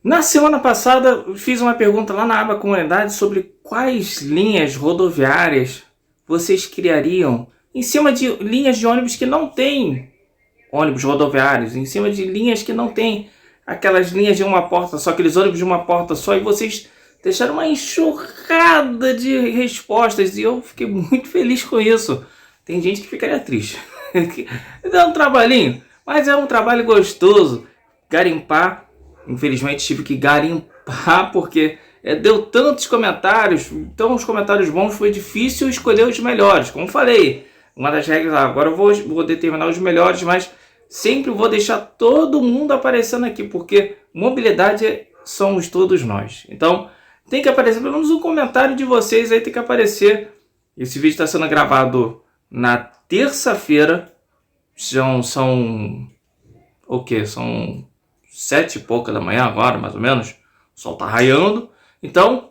Na semana passada, eu fiz uma pergunta lá na aba comunidade sobre quais linhas rodoviárias vocês criariam em cima de linhas de ônibus que não tem ônibus rodoviários, em cima de linhas que não tem aquelas linhas de uma porta só, aqueles ônibus de uma porta só, e vocês deixaram uma enxurrada de respostas e eu fiquei muito feliz com isso. Tem gente que ficaria triste. Dá um trabalhinho, mas é um trabalho gostoso. Garimpar, infelizmente tive que garimpar porque deu tantos comentários, então os comentários bons foi difícil escolher os melhores. Como falei, uma das regras, agora eu vou determinar os melhores, mas sempre vou deixar todo mundo aparecendo aqui, porque mobilidade somos todos nós. Então tem que aparecer pelo menos um comentário de vocês aí, tem que aparecer. Esse vídeo está sendo gravado na terça-feira, são o que? São 7 e pouca da manhã agora, mais ou menos. O sol tá raiando. Então,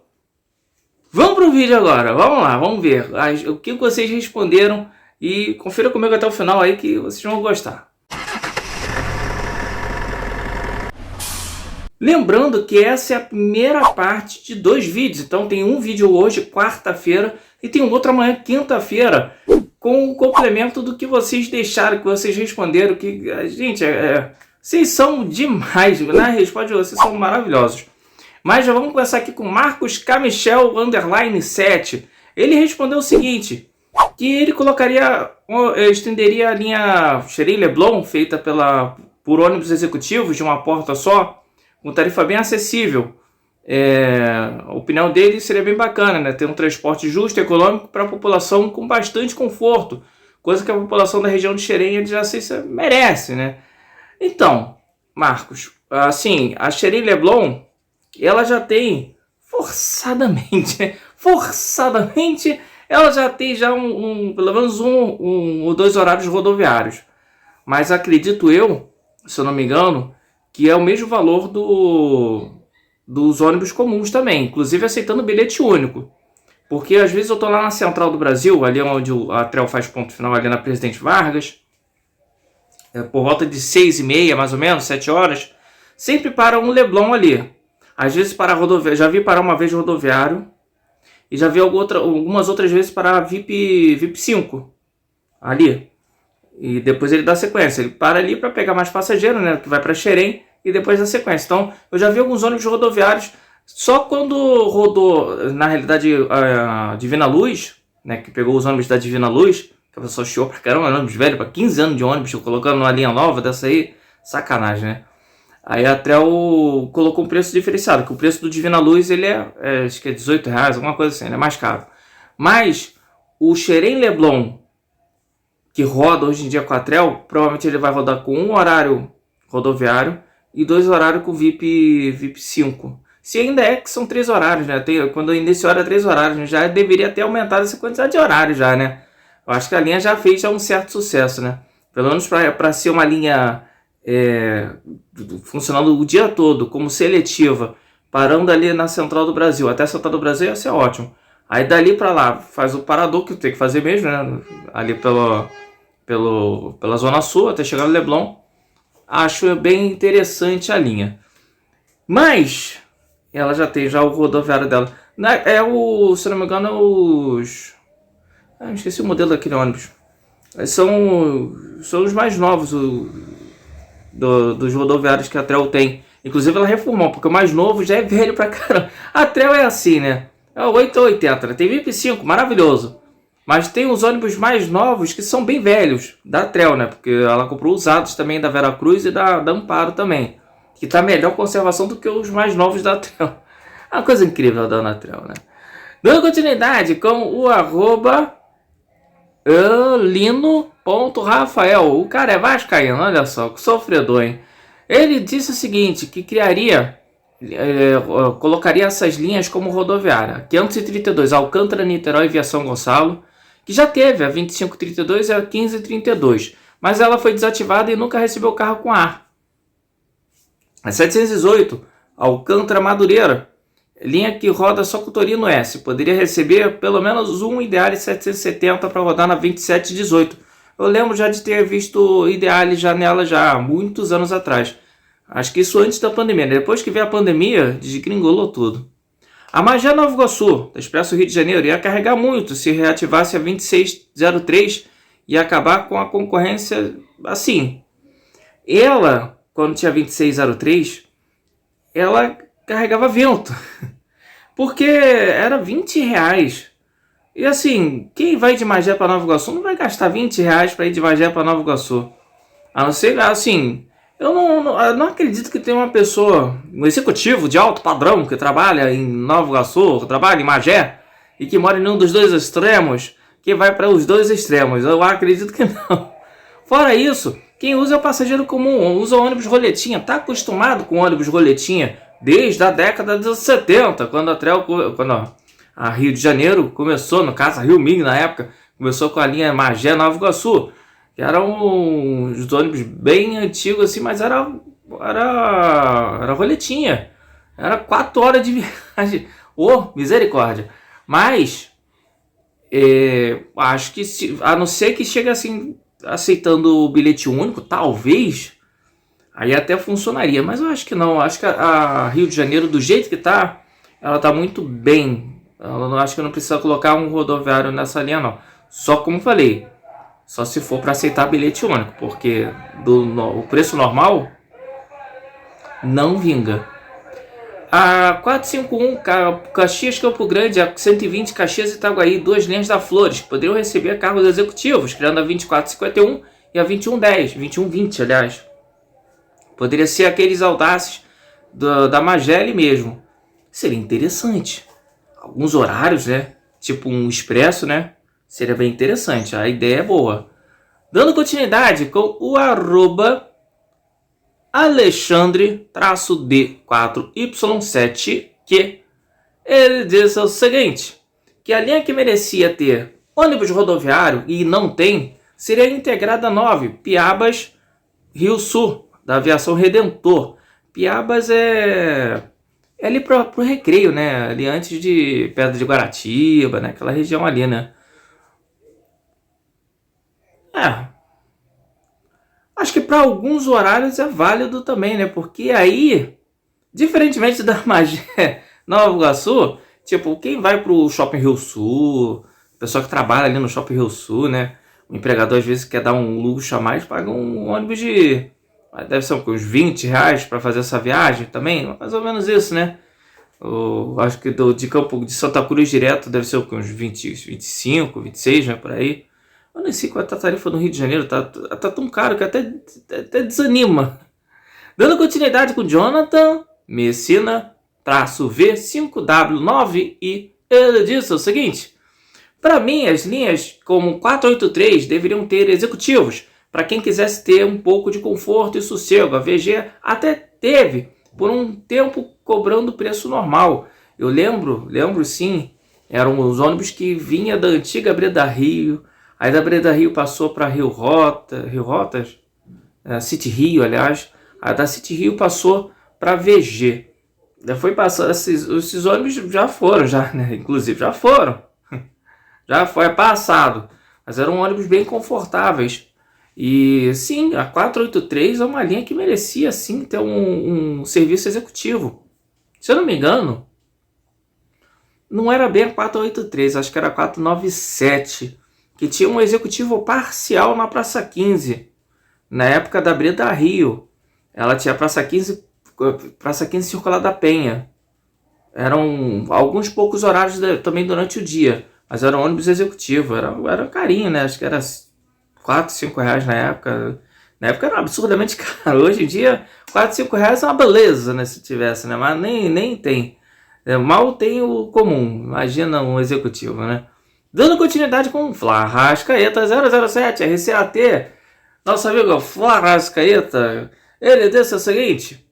vamos pro vídeo agora. Vamos lá, vamos ver o que vocês responderam. E confira comigo até o final aí que vocês vão gostar. Lembrando que essa é a primeira parte de 2 vídeos. Então tem um vídeo hoje, quarta-feira, e tem outro amanhã, quinta-feira, com o complemento do que vocês deixaram, que vocês responderam. Que, gente, vocês são demais. Na resposta de vocês são maravilhosos. Mas já vamos começar aqui com Marcos Camichel _7. Ele respondeu o seguinte: que ele estenderia a linha Xerém-Leblon, feita por ônibus executivos de uma porta só, com tarifa bem acessível. A opinião dele seria bem bacana, né? Ter um transporte justo e econômico para a população com bastante conforto, coisa que a população da região de Xerém já merece, né? Então, Marcos, assim, a Xerém-Leblon, ela já tem forçadamente, ela já tem pelo menos um ou 2 horários rodoviários. Mas acredito eu, se eu não me engano, que é o mesmo valor dos ônibus comuns também, inclusive aceitando bilhete único. Porque às vezes eu estou lá na Central do Brasil, ali onde a Trel faz ponto final, ali na Presidente Vargas, por volta de 6h30, mais ou menos, 7 horas, sempre para um Leblon ali. Às vezes para rodoviário, já vi parar uma vez rodoviário, e já vi algumas outras vezes para VIP 5, ali. E depois ele dá sequência, ele para ali para pegar mais passageiro, né, que vai para Xerém, e depois dá sequência. Então, eu já vi alguns ônibus rodoviários, só quando rodou, na realidade, a Divina Luz, né, que pegou os ônibus da Divina Luz, que a pessoa chiou pra caramba, ônibus velho, para 15 anos de ônibus, colocando uma linha nova dessa aí, sacanagem, né? Aí a Trel colocou um preço diferenciado, que o preço do Divina Luz, ele acho que é R$18, alguma coisa assim, ele é mais caro. Mas o Xerém-Leblon, que roda hoje em dia com a Trel, provavelmente ele vai rodar com um horário rodoviário e 2 horários com VIP 5. Se ainda é que são 3 horários, né? Quando nesse hora é 3 horários, né? Já deveria ter aumentado essa quantidade de horários já, né? Eu acho que a linha já fez um certo sucesso, né? Pelo menos para ser uma linha funcionando o dia todo, como seletiva, parando ali na Central do Brasil, até a Central do Brasil ia ser ótimo. Aí dali para lá, faz o parador que tem que fazer mesmo, né? Ali pela Zona Sul, até chegar no Leblon. Acho bem interessante a linha. Mas ela já tem o rodoviário dela. Se não me engano, esqueci o modelo daquele ônibus. São os mais novos dos rodoviários que a Trel tem. Inclusive ela reformou, porque o mais novo já é velho pra caramba. A Trel é assim, né? É o 880, tem VIP 5, maravilhoso. Mas tem os ônibus mais novos que são bem velhos, da Trel, né? Porque ela comprou usados também da Veracruz e da Amparo também. Que tá melhor conservação do que os mais novos da Trel. É uma coisa incrível da Anatrel, né? Dando continuidade com o @lino.rafael. O cara é vascaíno, olha só, que sofredor, hein? Ele disse o seguinte, que colocaria essas linhas como rodoviária. 532, Alcântara, Niterói, via São Gonçalo, que já teve a 2532 e a 1532, mas ela foi desativada e nunca recebeu carro com ar. A 718, Alcântara, Madureira, linha que roda só com o Torino S, poderia receber pelo menos um Ideale 770 para rodar na 2718. Eu lembro já de ter visto Ideale já nela há muitos anos atrás. Acho que isso antes da pandemia, né? Depois que veio a pandemia, desgringolou tudo. A Magé Nova Iguaçu, da Expresso Rio de Janeiro, ia carregar muito se reativasse a 2603 e acabar com a concorrência assim. Ela, quando tinha 2603, ela carregava vento, porque era R$ 20. E assim, quem vai de Magé para Nova Iguaçu não vai gastar R$ 20 para ir de Magé para Nova Iguaçu. A não ser, assim, eu não acredito que tenha uma pessoa, um executivo de alto padrão que trabalha em Nova Iguaçu, que trabalha em Magé e que mora em um dos dois extremos, que vai para os dois extremos. Eu acredito que não. Fora isso, quem usa é o passageiro comum, usa o ônibus roletinha, está acostumado com o ônibus roletinha desde a década de 70, quando a Rio de Janeiro começou, no caso a Rio Mig na época, começou com a linha Magé Nova Iguaçu, que eram uns ônibus bem antigos assim, mas era roletinha, era 4 horas de viagem, misericórdia. Mas acho que a não ser que chegue assim aceitando o bilhete único, talvez aí até funcionaria, mas eu acho que não. Acho que a Rio de Janeiro, do jeito que tá, ela tá muito bem. Eu não acho que não precisa colocar um rodoviário nessa linha, não. Só como falei, só se for para aceitar bilhete único, porque o preço normal não vinga. A 451 Caxias Campo Grande, a 120 Caxias Itaguaí, 2 linhas da Flores, que poderiam receber cargos executivos, criando a 2451 e a 2110, 2120, aliás. Poderia ser aqueles audácios da Magé mesmo. Seria interessante. Alguns horários, né? Tipo um expresso, né? Seria bem interessante. A ideia é boa. Dando continuidade com o arroba Alexandre-D4Y7, que ele diz o seguinte, que a linha que merecia ter ônibus rodoviário e não tem, seria integrada a 9, Piabas, Rio Sul, da Aviação Redentor. Piabas é ali pro Recreio, né? Ali antes de Pedra de Guaratiba, né? Aquela região ali, né? Acho que para alguns horários é válido também, né? Porque aí, diferentemente da Magé Nova Iguaçu, tipo, quem vai pro Shopping Rio Sul, o pessoal que trabalha ali no Shopping Rio Sul, né? O empregador às vezes quer dar um luxo a mais, paga um ônibus de... deve ser uns R$ 20 para fazer essa viagem também, mais ou menos isso, né? Acho que de Santa Cruz direto deve ser uns 20, 25, 26, né? Por aí. Eu nem sei qual é a tarifa no Rio de Janeiro, tá tão caro que até desanima. Dando continuidade com Jonathan Messina, V5W9, e ele disse o seguinte: para mim, as linhas como 483 deveriam ter executivos, para quem quisesse ter um pouco de conforto e sossego. A VG até teve, por um tempo, cobrando preço normal. Eu lembro sim, eram os ônibus que vinha da antiga Breda Rio, aí da Breda Rio passou para Rio Rotas, City Rio, aliás, a da City Rio passou para VG. Já foi passando, esses ônibus já foram, né? Inclusive já foram. Já foi passado, mas eram ônibus bem confortáveis. E sim, a 483 é uma linha que merecia sim ter um serviço executivo. Se eu não me engano, não era bem a 483, acho que era a 497, que tinha um executivo parcial na Praça 15, na época da Breda Rio. Ela tinha Praça 15 Circular da Penha. Eram alguns poucos horários também durante o dia, mas era um ônibus executivo, era carinho, né? Acho que era R$ 5 na época. Na época era absurdamente caro. Hoje em dia, R$ 5 é uma beleza, né? Se tivesse, né? Mas nem tem. Mal tem o comum. Imagina um executivo, né? Dando continuidade com Flarrascaeta 007, RCAT. Nosso amigo Flarrascaeta, ele disse o seguinte: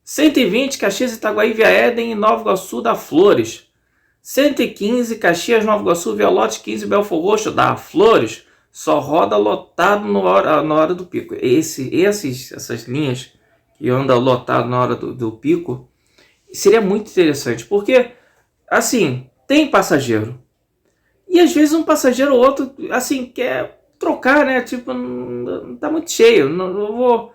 120 Caxias Itaguaí via Éden e Nova Iguaçu da Flores. 115 Caxias Nova Iguaçu via Lote 15 Belfor Roxo da Flores. Só roda lotado na hora do pico. Essas linhas que andam lotado na hora do pico, seria muito interessante, porque assim, tem passageiro. E às vezes um passageiro ou outro assim quer trocar, né? Tipo, não tá muito cheio, não vou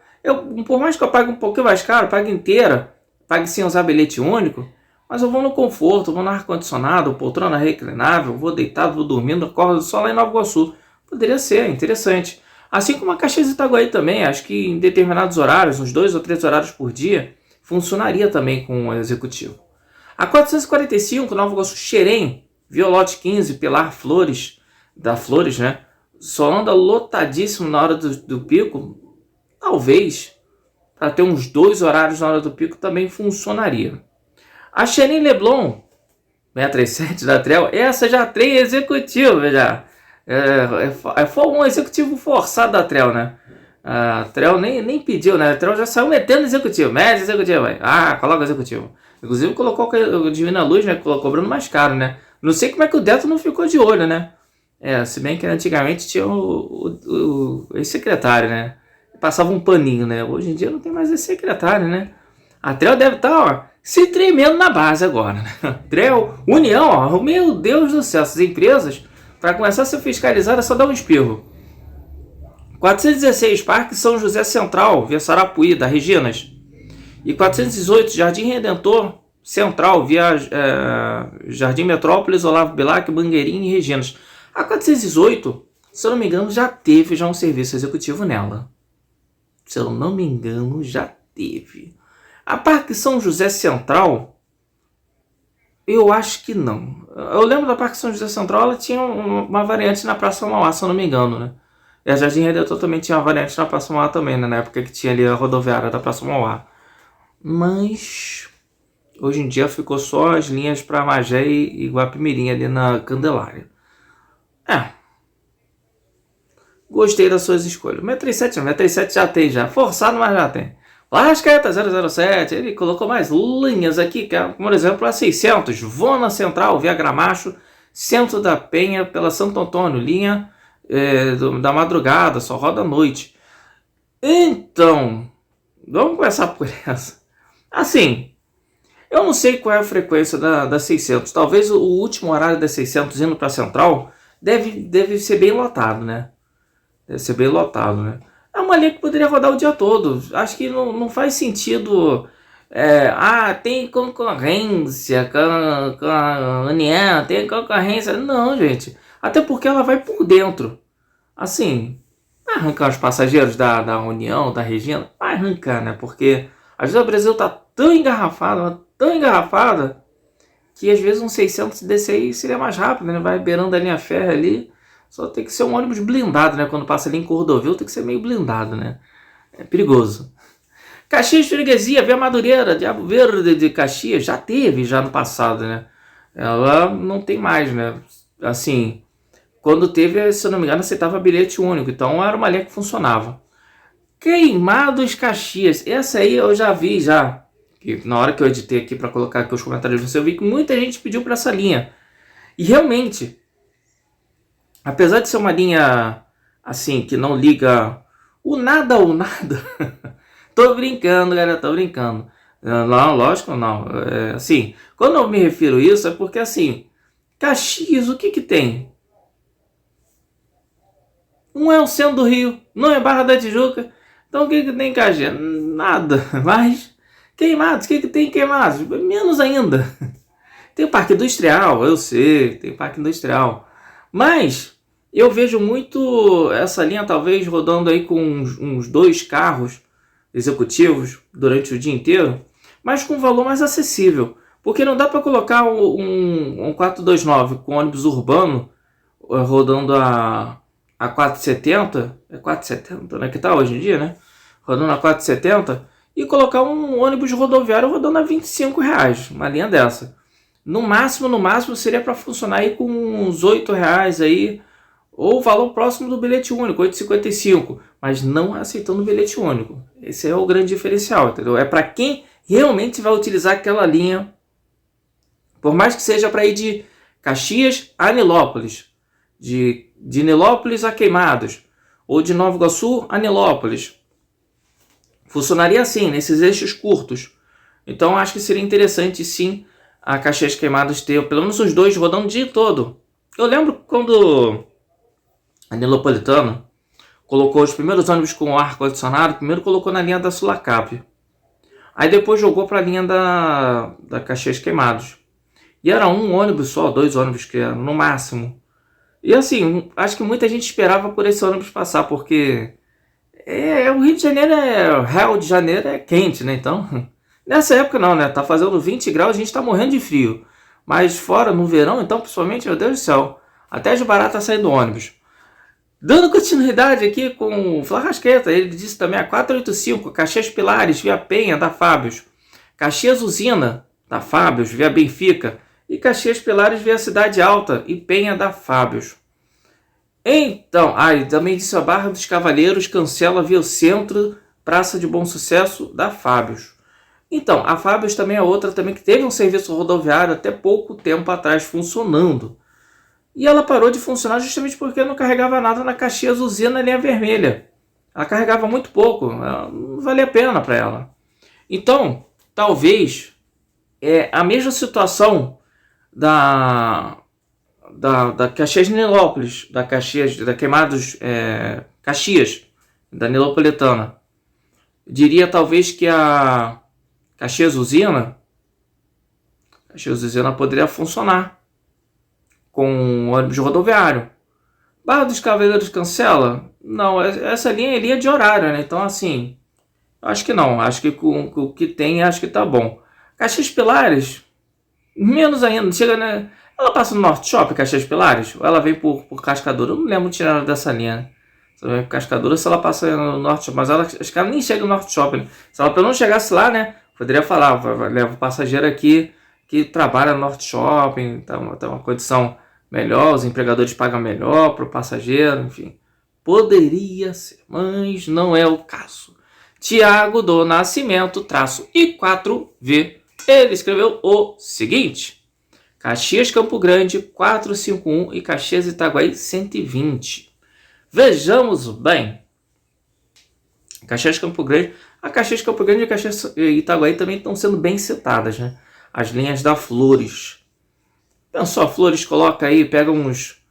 Por mais que eu pague um pouquinho mais caro, pague inteira, pague sem usar bilhete único, mas eu vou no conforto, vou no ar-condicionado, poltrona reclinável, vou deitado, vou dormindo, acordo só lá em Nova Iguaçu. Poderia ser interessante. Assim como a Caxias e Itaguaí também, acho que em determinados horários, uns 2 ou 3 horários por dia, funcionaria também com o executivo. A 445, Nova Iguaçu Xerém, Violote 15, Pilar Flores, da Flores, né? Só anda lotadíssimo na hora do pico. Talvez, para ter uns 2 horários na hora do pico, também funcionaria. A Xerém Leblon, 637 da Trel, essa já tem executivo, já. Foi um executivo forçado da Trel, né? A Trel nem pediu, né? A Trel já saiu metendo executivo, mete executivo, aí. Coloca executivo. Inclusive colocou o Divina Luz, né? Cobrando mais caro, né? Não sei como é que o Deto não ficou de olho, né? Se bem que antigamente tinha o ex-secretário, né? Passava um paninho, né? Hoje em dia não tem mais esse secretário, né? A Trel deve estar, se tremendo na base agora, né? Trel, União, ó, meu Deus do céu, essas empresas, para começar a ser fiscalizada, é só dar um espirro. 416, Parque São José Central, via Sarapuí, da Reginas. E 418, Jardim Redentor Central, via Jardim Metrópolis, Olavo Bilac, Mangueirinho e Reginas. A 418, se eu não me engano, já teve um serviço executivo nela. Se eu não me engano, já teve. A Parque São José Central, eu acho que não. Eu lembro da Parque São José Central, ela tinha uma variante na Praça Mauá, se eu não me engano, né? E a Jardim Redentor também tinha uma variante na Praça Mauá também, né? Na época que tinha ali a rodoviária da Praça Mauá. Mas hoje em dia ficou só as linhas para Magé e Guapimirim ali na Candelária. Gostei das suas escolhas. O 637 já tem, já. Forçado, mas já tem. Lasqueta 007, ele colocou mais linhas aqui, que é, por exemplo, a 600, Vona Central, via Gramacho, Centro da Penha, pela Santo Antônio, linha da madrugada, só roda à noite. Então, vamos começar por essa. Assim, eu não sei qual é a frequência da 600, talvez o último horário da 600 indo para a Central deve ser bem lotado, né? Deve ser bem lotado, né? É uma linha que poderia rodar o dia todo. Acho que não faz sentido. Tem concorrência com a União, tem concorrência. Não, gente. Até porque ela vai por dentro. Assim, vai arrancar os passageiros da União, da Regina? Vai arrancar, né? Porque às vezes o Brasil tá tão engarrafada, que às vezes um 600 desse aí seria mais rápido, né? Vai beirando a linha férrea ali. Só tem que ser um ônibus blindado, né? Quando passa ali em Cordovil, tem que ser meio blindado, né? É perigoso. Caxias Freguesia, Via Madureira, Diabo Verde de Caxias, já teve já no passado, né? Ela não tem mais, né? Assim, quando teve, se eu não me engano, aceitava bilhete único. Então era uma linha que funcionava. Queimados Caxias, essa aí eu já vi já. Que na hora que eu editei aqui para colocar aqui os comentários de você, eu vi que muita gente pediu para essa linha. E realmente, apesar de ser uma linha assim, que não liga o nada ao nada, tô brincando, galera, tô brincando. Não, lógico, não. Assim, quando eu me refiro a isso, é porque assim, Caxias, o que tem? Não é o centro do Rio, não é Barra da Tijuca. Então o que tem em Caxias? Nada. Mas Queimados, o que tem em Queimados? Menos ainda. Tem o Parque Industrial, eu sei, tem Parque Industrial. Mas eu vejo muito essa linha talvez rodando aí com uns 2 carros executivos durante o dia inteiro, mas com um valor mais acessível. Porque não dá para colocar um 429 com ônibus urbano rodando a 470, é 470, né, que tá hoje em dia, né? Rodando a 470 e colocar um ônibus rodoviário rodando a R$25, uma linha dessa. No máximo seria para funcionar aí com uns R$8 aí, ou o valor próximo do bilhete único, 8,55, mas não aceitando o bilhete único. Esse é o grande diferencial, entendeu? É para quem realmente vai utilizar aquela linha, por mais que seja para ir de Caxias a Nilópolis, de Nilópolis a Queimados, ou de Nova Iguaçu a Nilópolis. Funcionaria assim, nesses eixos curtos. Então acho que seria interessante sim a Caxias Queimados ter pelo menos os 2 rodando o dia todo. Eu lembro quando a Nilopolitana colocou os primeiros ônibus com ar-condicionado, primeiro colocou na linha da Sulacap. Aí depois jogou para a linha da Caxias Queimados. E era um ônibus só, 2 ônibus que eram no máximo. E assim, acho que muita gente esperava por esse ônibus passar, porque o Rio de Janeiro Rio de Janeiro é quente, né? Então, nessa época não, né? Tá fazendo 20 graus, a gente tá morrendo de frio. Mas fora, no verão, então, principalmente, meu Deus do céu, até de barato tá saindo ônibus. Dando continuidade aqui com o Flarrasqueta, ele disse também a 485, Caxias Pilares, via Penha, da Fábios. Caxias Usina, da Fábios, via Benfica. E Caxias Pilares, via Cidade Alta e Penha, da Fábios. Então, também disse a Barra dos Cavaleiros, cancela via Centro, Praça de Bom Sucesso, da Fábios. Então, a Fábios também é outra também que teve um serviço rodoviário até pouco tempo atrás funcionando. E ela parou de funcionar justamente porque não carregava nada na Caxias Usina linha vermelha. Ela carregava muito pouco, não valia a pena para ela. Então, talvez a mesma situação da Caxias Nilópolis, da Queimados Caxias, da Nilopolitana. Diria talvez que a Caxias Usina poderia funcionar com ônibus rodoviário. Barra dos Cavaleiros cancela? Não, essa linha é linha de horário, né? Então, assim, acho que não. Acho que com o que tem, acho que tá bom. Caxias Pilares, menos ainda. Chega, né? Ela passa no Norte Shopping, Caxias Pilares? Ou ela vem por Cascadura? Eu não lembro de tirar dessa linha, né? Se ela vem por Cascadura, se ela passa no Norte Shopping. Mas acho que ela nem chega no Norte Shopping. Né? Se ela pelo menos chegasse lá, né? Poderia falar, leva o passageiro aqui que trabalha no Norte Shopping, tá uma condição melhor, os empregadores pagam melhor para o passageiro, enfim. Poderia ser, mas não é o caso. Tiago do Nascimento, traço I4V, ele escreveu o seguinte: Caxias Campo Grande 451 e Caxias Itaguaí 120. Vejamos bem. Caxias Campo Grande, a Caxias Campo Grande e a Caxias Itaguaí também estão sendo bem citadas, né? As linhas da Flores. Pensou, a Flores coloca aí, pega uns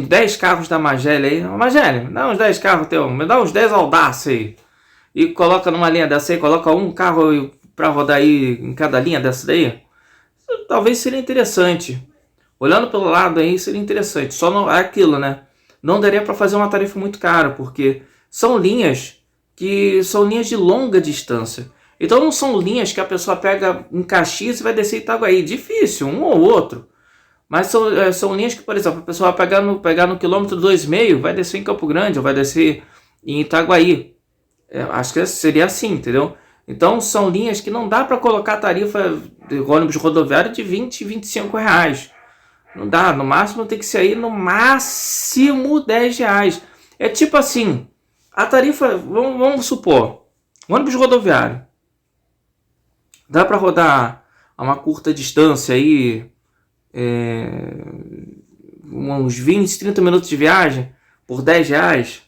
10 carros da Magelle aí. Magelle, dá uns 10 carros teu, me dá uns 10 Audace aí. E coloca numa linha dessa aí, coloca um carro para rodar aí em cada linha dessa daí. Talvez seria interessante. Olhando pelo lado aí, seria interessante. Só não é aquilo, né? Não daria para fazer uma tarifa muito cara, porque são linhas que são linhas de longa distância. Então não são linhas que a pessoa pega em Caxias e vai descer em Itaguaí. Difícil, um ou outro. Mas são linhas que, por exemplo, a pessoa vai pegar no quilômetro 2,5, vai descer em Campo Grande ou vai descer em Itaguaí. Acho que seria assim, entendeu? Então são linhas que não dá para colocar tarifa de ônibus rodoviário de 20, 25 reais. Não dá, no máximo tem que ser aí no máximo 10 reais. É tipo assim, a tarifa, vamos supor, ônibus rodoviário. Dá para rodar a uma curta distância aí, uns 20, 30 minutos de viagem por 10 reais?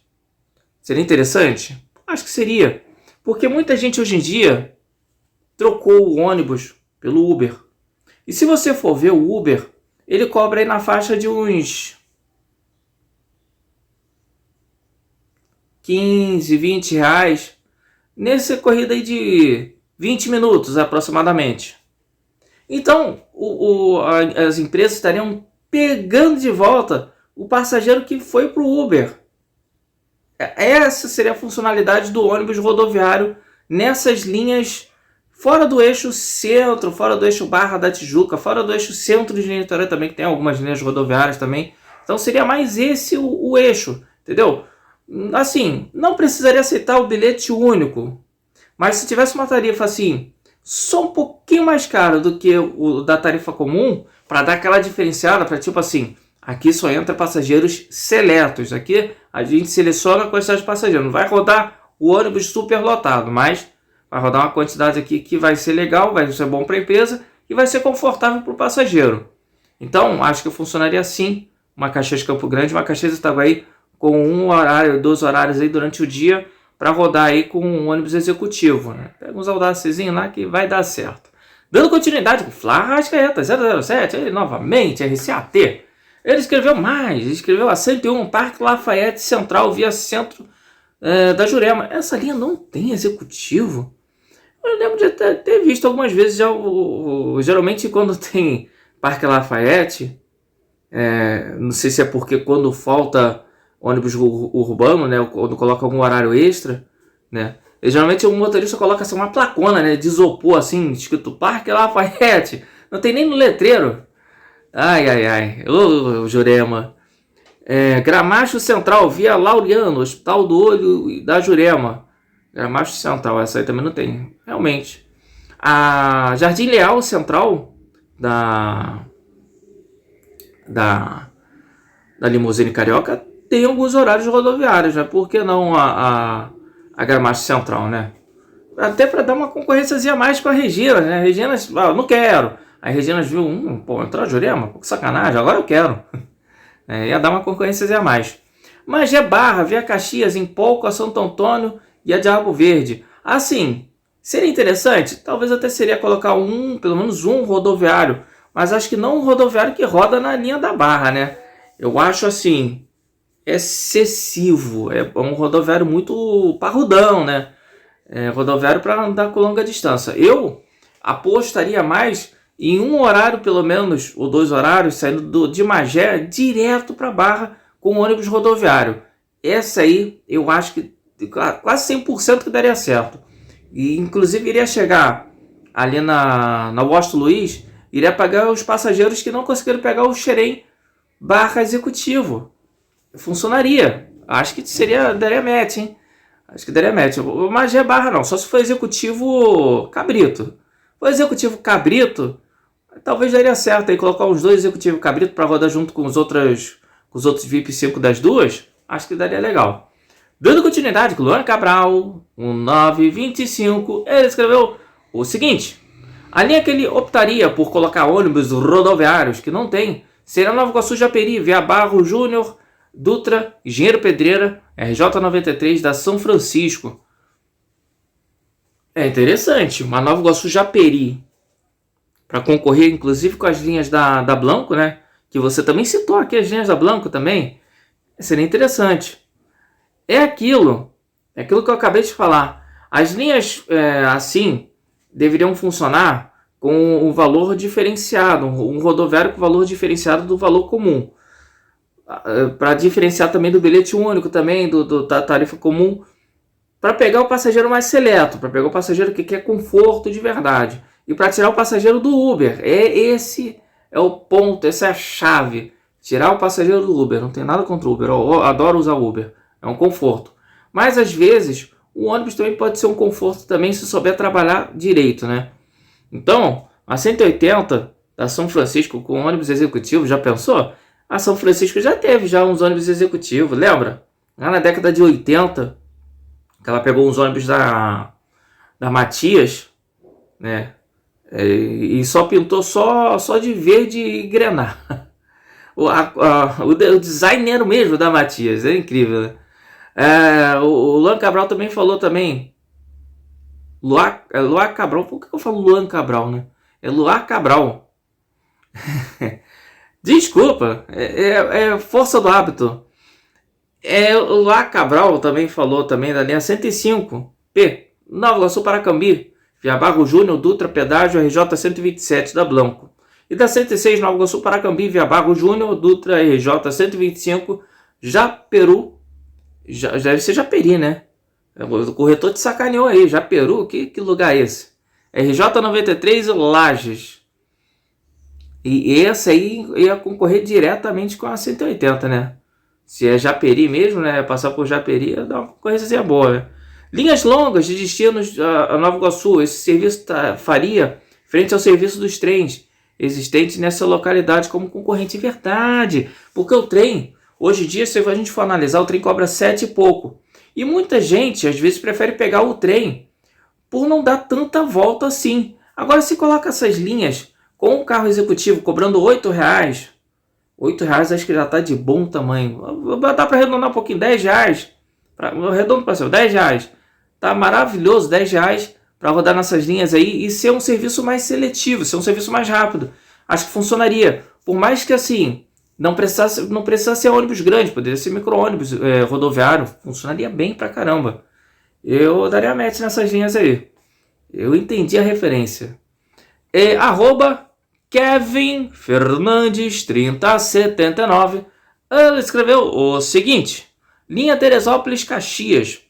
Seria interessante? Acho que seria. Porque muita gente hoje em dia trocou o ônibus pelo Uber. E se você for ver o Uber, ele cobra aí na faixa de uns 15, 20 reais. Nessa corrida aí de 20 minutos aproximadamente. Então, as empresas estariam pegando de volta o passageiro que foi para o Uber. Essa seria a funcionalidade do ônibus rodoviário nessas linhas fora do eixo centro, fora do eixo Barra da Tijuca, fora do eixo centro de Niterói também, que tem algumas linhas rodoviárias também. Então seria mais esse o eixo, entendeu? Assim, não precisaria aceitar o bilhete único. Mas se tivesse uma tarifa assim, só um pouquinho mais cara do que o da tarifa comum, para dar aquela diferenciada, para tipo assim, aqui só entra passageiros seletos, aqui a gente seleciona a quantidade de passageiros, não vai rodar o ônibus super lotado, mas vai rodar uma quantidade aqui que vai ser legal, vai ser bom para a empresa e vai ser confortável para o passageiro. Então, acho que funcionaria assim, uma Caxias Campo Grande, uma Caxias Itaguaí, com um horário, 2 horários aí durante o dia, para rodar aí com um ônibus executivo, né? Pega uns audacezinhos lá que vai dar certo. Dando continuidade com Flarrascaeta 007, aí novamente, RCAT. Ele escreveu mais, ele escreveu a 101, Parque Lafayette Central, via centro da Jurema. Essa linha não tem executivo? Eu lembro de ter visto algumas vezes, já, geralmente quando tem Parque Lafayette, não sei se é porque quando falta ônibus urbano, né, quando coloca algum horário extra, né, e geralmente o motorista coloca assim, uma placona, né, de isopor, assim, escrito Parque Lafayette, não tem nem no letreiro. Ai, ô Jurema. Gramacho Central, via Laureano, Hospital do Olho e da Jurema. Gramacho Central, essa aí também não tem, realmente. A Jardim Leal Central, da Limusine Carioca, tem alguns horários rodoviários, né? Por que não a Gramacho Central, né? Até para dar uma concorrênciazinha a mais com a Regina, né? A Regina, não quero. A Regina viu, entrou a Jurema, que sacanagem, agora eu quero. Ia dar uma concorrênciazinha a mais. Magé Barra, via Caxias, em Polco, a Santo Antônio e a de Arco Verde. Assim, seria interessante? Talvez até seria colocar pelo menos um rodoviário, mas acho que não um rodoviário que roda na linha da Barra, né? Eu acho assim, excessivo. É um rodoviário muito parrudão, né? Rodoviário para andar com longa distância. Eu apostaria mais em um horário, pelo menos, ou 2 horários, saindo de Magé direto para Barra com ônibus rodoviário. Essa aí, eu acho que quase 100% que daria certo. E, inclusive, iria chegar ali na Washington Luiz, iria pegar os passageiros que não conseguiram pegar o Xerém Barra Executivo. Funcionaria. Acho que daria match, hein? Acho que daria match. O Magé Barra não, só se for Executivo Cabrito. O Executivo Cabrito, talvez daria certo aí colocar os 2 Executivos Cabrito para rodar junto com os outros VIP 5 das duas. Acho que daria legal. Dando continuidade com Luan Cabral, 1925, ele escreveu o seguinte: a linha que ele optaria por colocar ônibus rodoviários que não tem seria Nova Iguaçu Japeri, via Barro Júnior, Dutra, Engenheiro Pedreira, RJ93 da São Francisco. É interessante, uma Nova Iguaçu Japeri, para concorrer inclusive com as linhas da Blanco, né? Que você também citou aqui, as linhas da Blanco também. Seria interessante. É aquilo que eu acabei de falar. As linhas assim deveriam funcionar com um valor diferenciado, um rodoviário com valor diferenciado do valor comum. Para diferenciar também do bilhete único, também da tarifa comum, para pegar o passageiro mais seleto, para pegar o passageiro que quer conforto de verdade. E para tirar o passageiro do Uber. Esse é o ponto, essa é a chave. Tirar o passageiro do Uber. Não tem nada contra o Uber, eu adoro usar Uber. É um conforto. Mas às vezes o ônibus também pode ser um conforto também se souber trabalhar direito, né? Então, a 180 da São Francisco com ônibus executivo, já pensou? A São Francisco já teve uns ônibus executivos, lembra? Lá na década de 80, que ela pegou uns ônibus da Matias, né? E só pintou só de verde e grená. O designer mesmo da Matias, é incrível, né? O Luan Cabral também falou também. Luan Cabral, por que eu falo Luan Cabral, né? É Luan Cabral. Desculpa, é força do hábito. O Luan Cabral também falou também da linha 105P, Nova Iguaçu Paracambi, via Barro Júnior, Dutra, Pedágio, RJ 127 da Blanco. E da 106 Nova Iguaçu Paracambi, via Barro Júnior, Dutra, RJ 125, Japeru. Deve ser Japeri, né? O corretor te sacaneou aí. Japeru? Que lugar é esse? RJ 93 Lages. E essa aí ia concorrer diretamente com a 180, né? Se é Japeri mesmo, né? Passar por Japeri ia dar uma concorrência boa, né? Linhas longas de destinos a Nova Iguaçu. Esse serviço faria frente ao serviço dos trens existentes nessa localidade como concorrente. Verdade. Porque o trem, hoje em dia, se a gente for analisar, o trem cobra 7 e pouco. E muita gente, às vezes, prefere pegar o trem por não dar tanta volta assim. Agora, se coloca essas linhas com o carro executivo cobrando R$8, R$8 acho que já está de bom tamanho. Dá para arredondar um pouquinho, R$10. Redondo para cima, R$10. Tá maravilhoso, R$10 para rodar nessas linhas aí e ser um serviço mais seletivo, ser um serviço mais rápido. Acho que funcionaria. Por mais que assim, Não precisa ser ônibus grande, poderia ser micro-ônibus rodoviário, funcionaria bem pra caramba. Eu daria match nessas linhas aí. Eu entendi a referência. Arroba Kevin Fernandes 3079. Ele escreveu o seguinte: linha Teresópolis Caxias.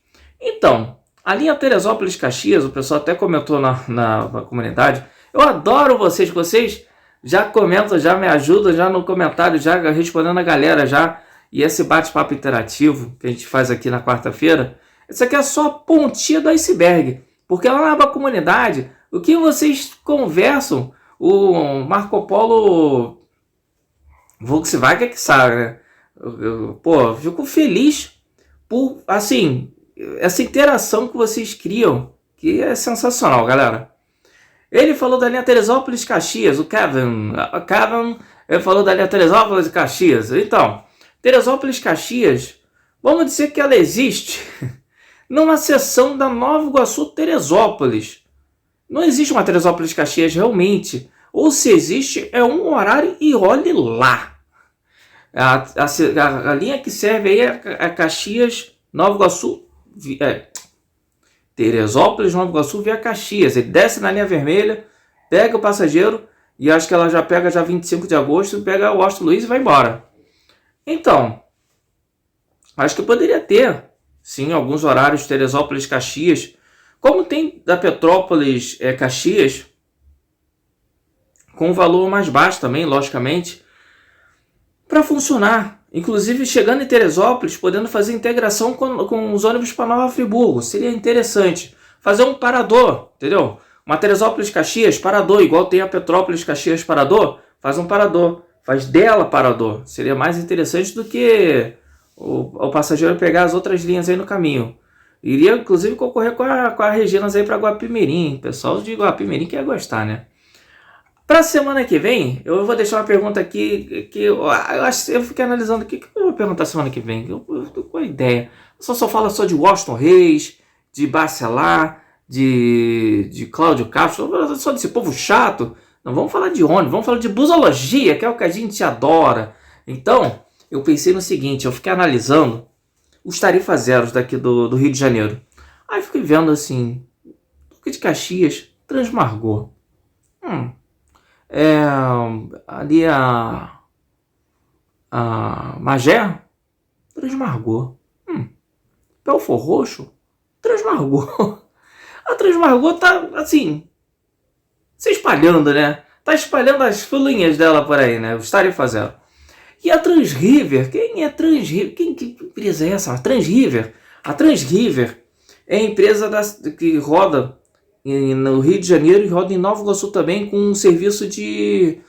Então, a linha Teresópolis Caxias, o pessoal até comentou na comunidade. Eu adoro vocês já comentam, já me ajudam já no comentário, já respondendo a galera já. E esse bate-papo interativo que a gente faz aqui na quarta-feira, isso aqui é só a pontinha do iceberg. Porque lá na comunidade, o que vocês conversam, o Marco Polo Volkswagen é que sabe, né? Eu fico feliz por, assim, essa interação que vocês criam, que é sensacional, galera. Ele falou da linha Teresópolis Caxias, o Kevin, ele falou da linha Teresópolis Caxias. Então, Teresópolis Caxias, vamos dizer que ela existe numa seção da Nova Iguaçu Teresópolis. Não existe uma Teresópolis Caxias realmente. Ou se existe, é um horário e olhe lá. A linha que serve aí é Caxias, Nova Iguaçu, Teresópolis, Nova Iguaçu via Caxias. Ele desce na linha vermelha, pega o passageiro, e acho que ela já pega já 25 de agosto, pega o Austin Luiz e vai embora. Então, acho que poderia ter, sim, alguns horários Teresópolis Caxias, como tem da Petrópolis Caxias, com um valor mais baixo também, logicamente, para funcionar. Inclusive, chegando em Teresópolis, podendo fazer integração com os ônibus para Nova Friburgo. Seria interessante. Fazer um parador, entendeu? Uma Teresópolis Caxias, parador, igual tem a Petrópolis Caxias parador. Faz um parador. Faz dela parador. Seria mais interessante do que o passageiro pegar as outras linhas aí no caminho. Iria, inclusive, concorrer com a Reginas aí para Guapimirim. O pessoal de Guapimirim quer gostar, né? Para a semana que vem, eu vou deixar uma pergunta aqui que eu fiquei analisando aqui. O que eu vou perguntar semana que vem? Eu tô com a ideia. Só fala só de Washington Reis, de Bacelar, de Cláudio Castro, só desse povo chato. Não vamos falar de ônibus, vamos falar de busologia, que é o que a gente adora. Então, eu pensei no seguinte, eu fiquei analisando os tarifas zeros daqui do Rio de Janeiro. Aí fiquei vendo assim, Duque de Caxias, Transmargot. Ali a Magé, Transmargot. Belfor Roxo, Transmargot. A Transmargot tá assim, se espalhando, né? Tá espalhando as fulinhas dela por aí, né? Os tarifas zero. E a Transriver, quem é Transriver? Que empresa é essa? A Transriver. A Transriver é a empresa que roda no Rio de Janeiro e roda em Nova Iguaçu também, com um serviço de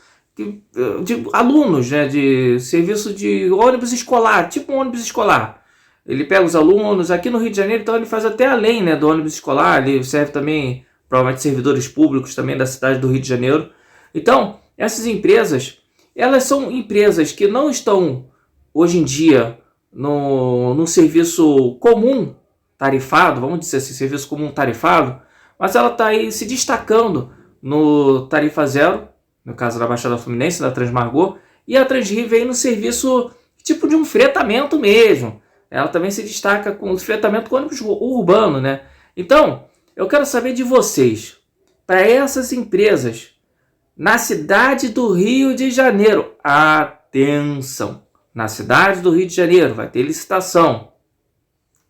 alunos, né? De serviço de ônibus escolar, tipo um ônibus escolar. Ele pega os alunos aqui no Rio de Janeiro, então ele faz até além, né, do ônibus escolar. Ele serve também, provavelmente, servidores públicos também da cidade do Rio de Janeiro. Então, essas empresas, elas são empresas que não estão, hoje em dia, no serviço comum tarifado, vamos dizer assim, serviço comum tarifado, mas ela está aí se destacando no tarifa zero, no caso da Baixada Fluminense, da Transmargot, e a Transrive aí no serviço tipo de um fretamento mesmo. Ela também se destaca com o fretamento com ônibus urbano, né? Então, eu quero saber de vocês, para essas empresas, na cidade do Rio de Janeiro, atenção, na cidade do Rio de Janeiro vai ter licitação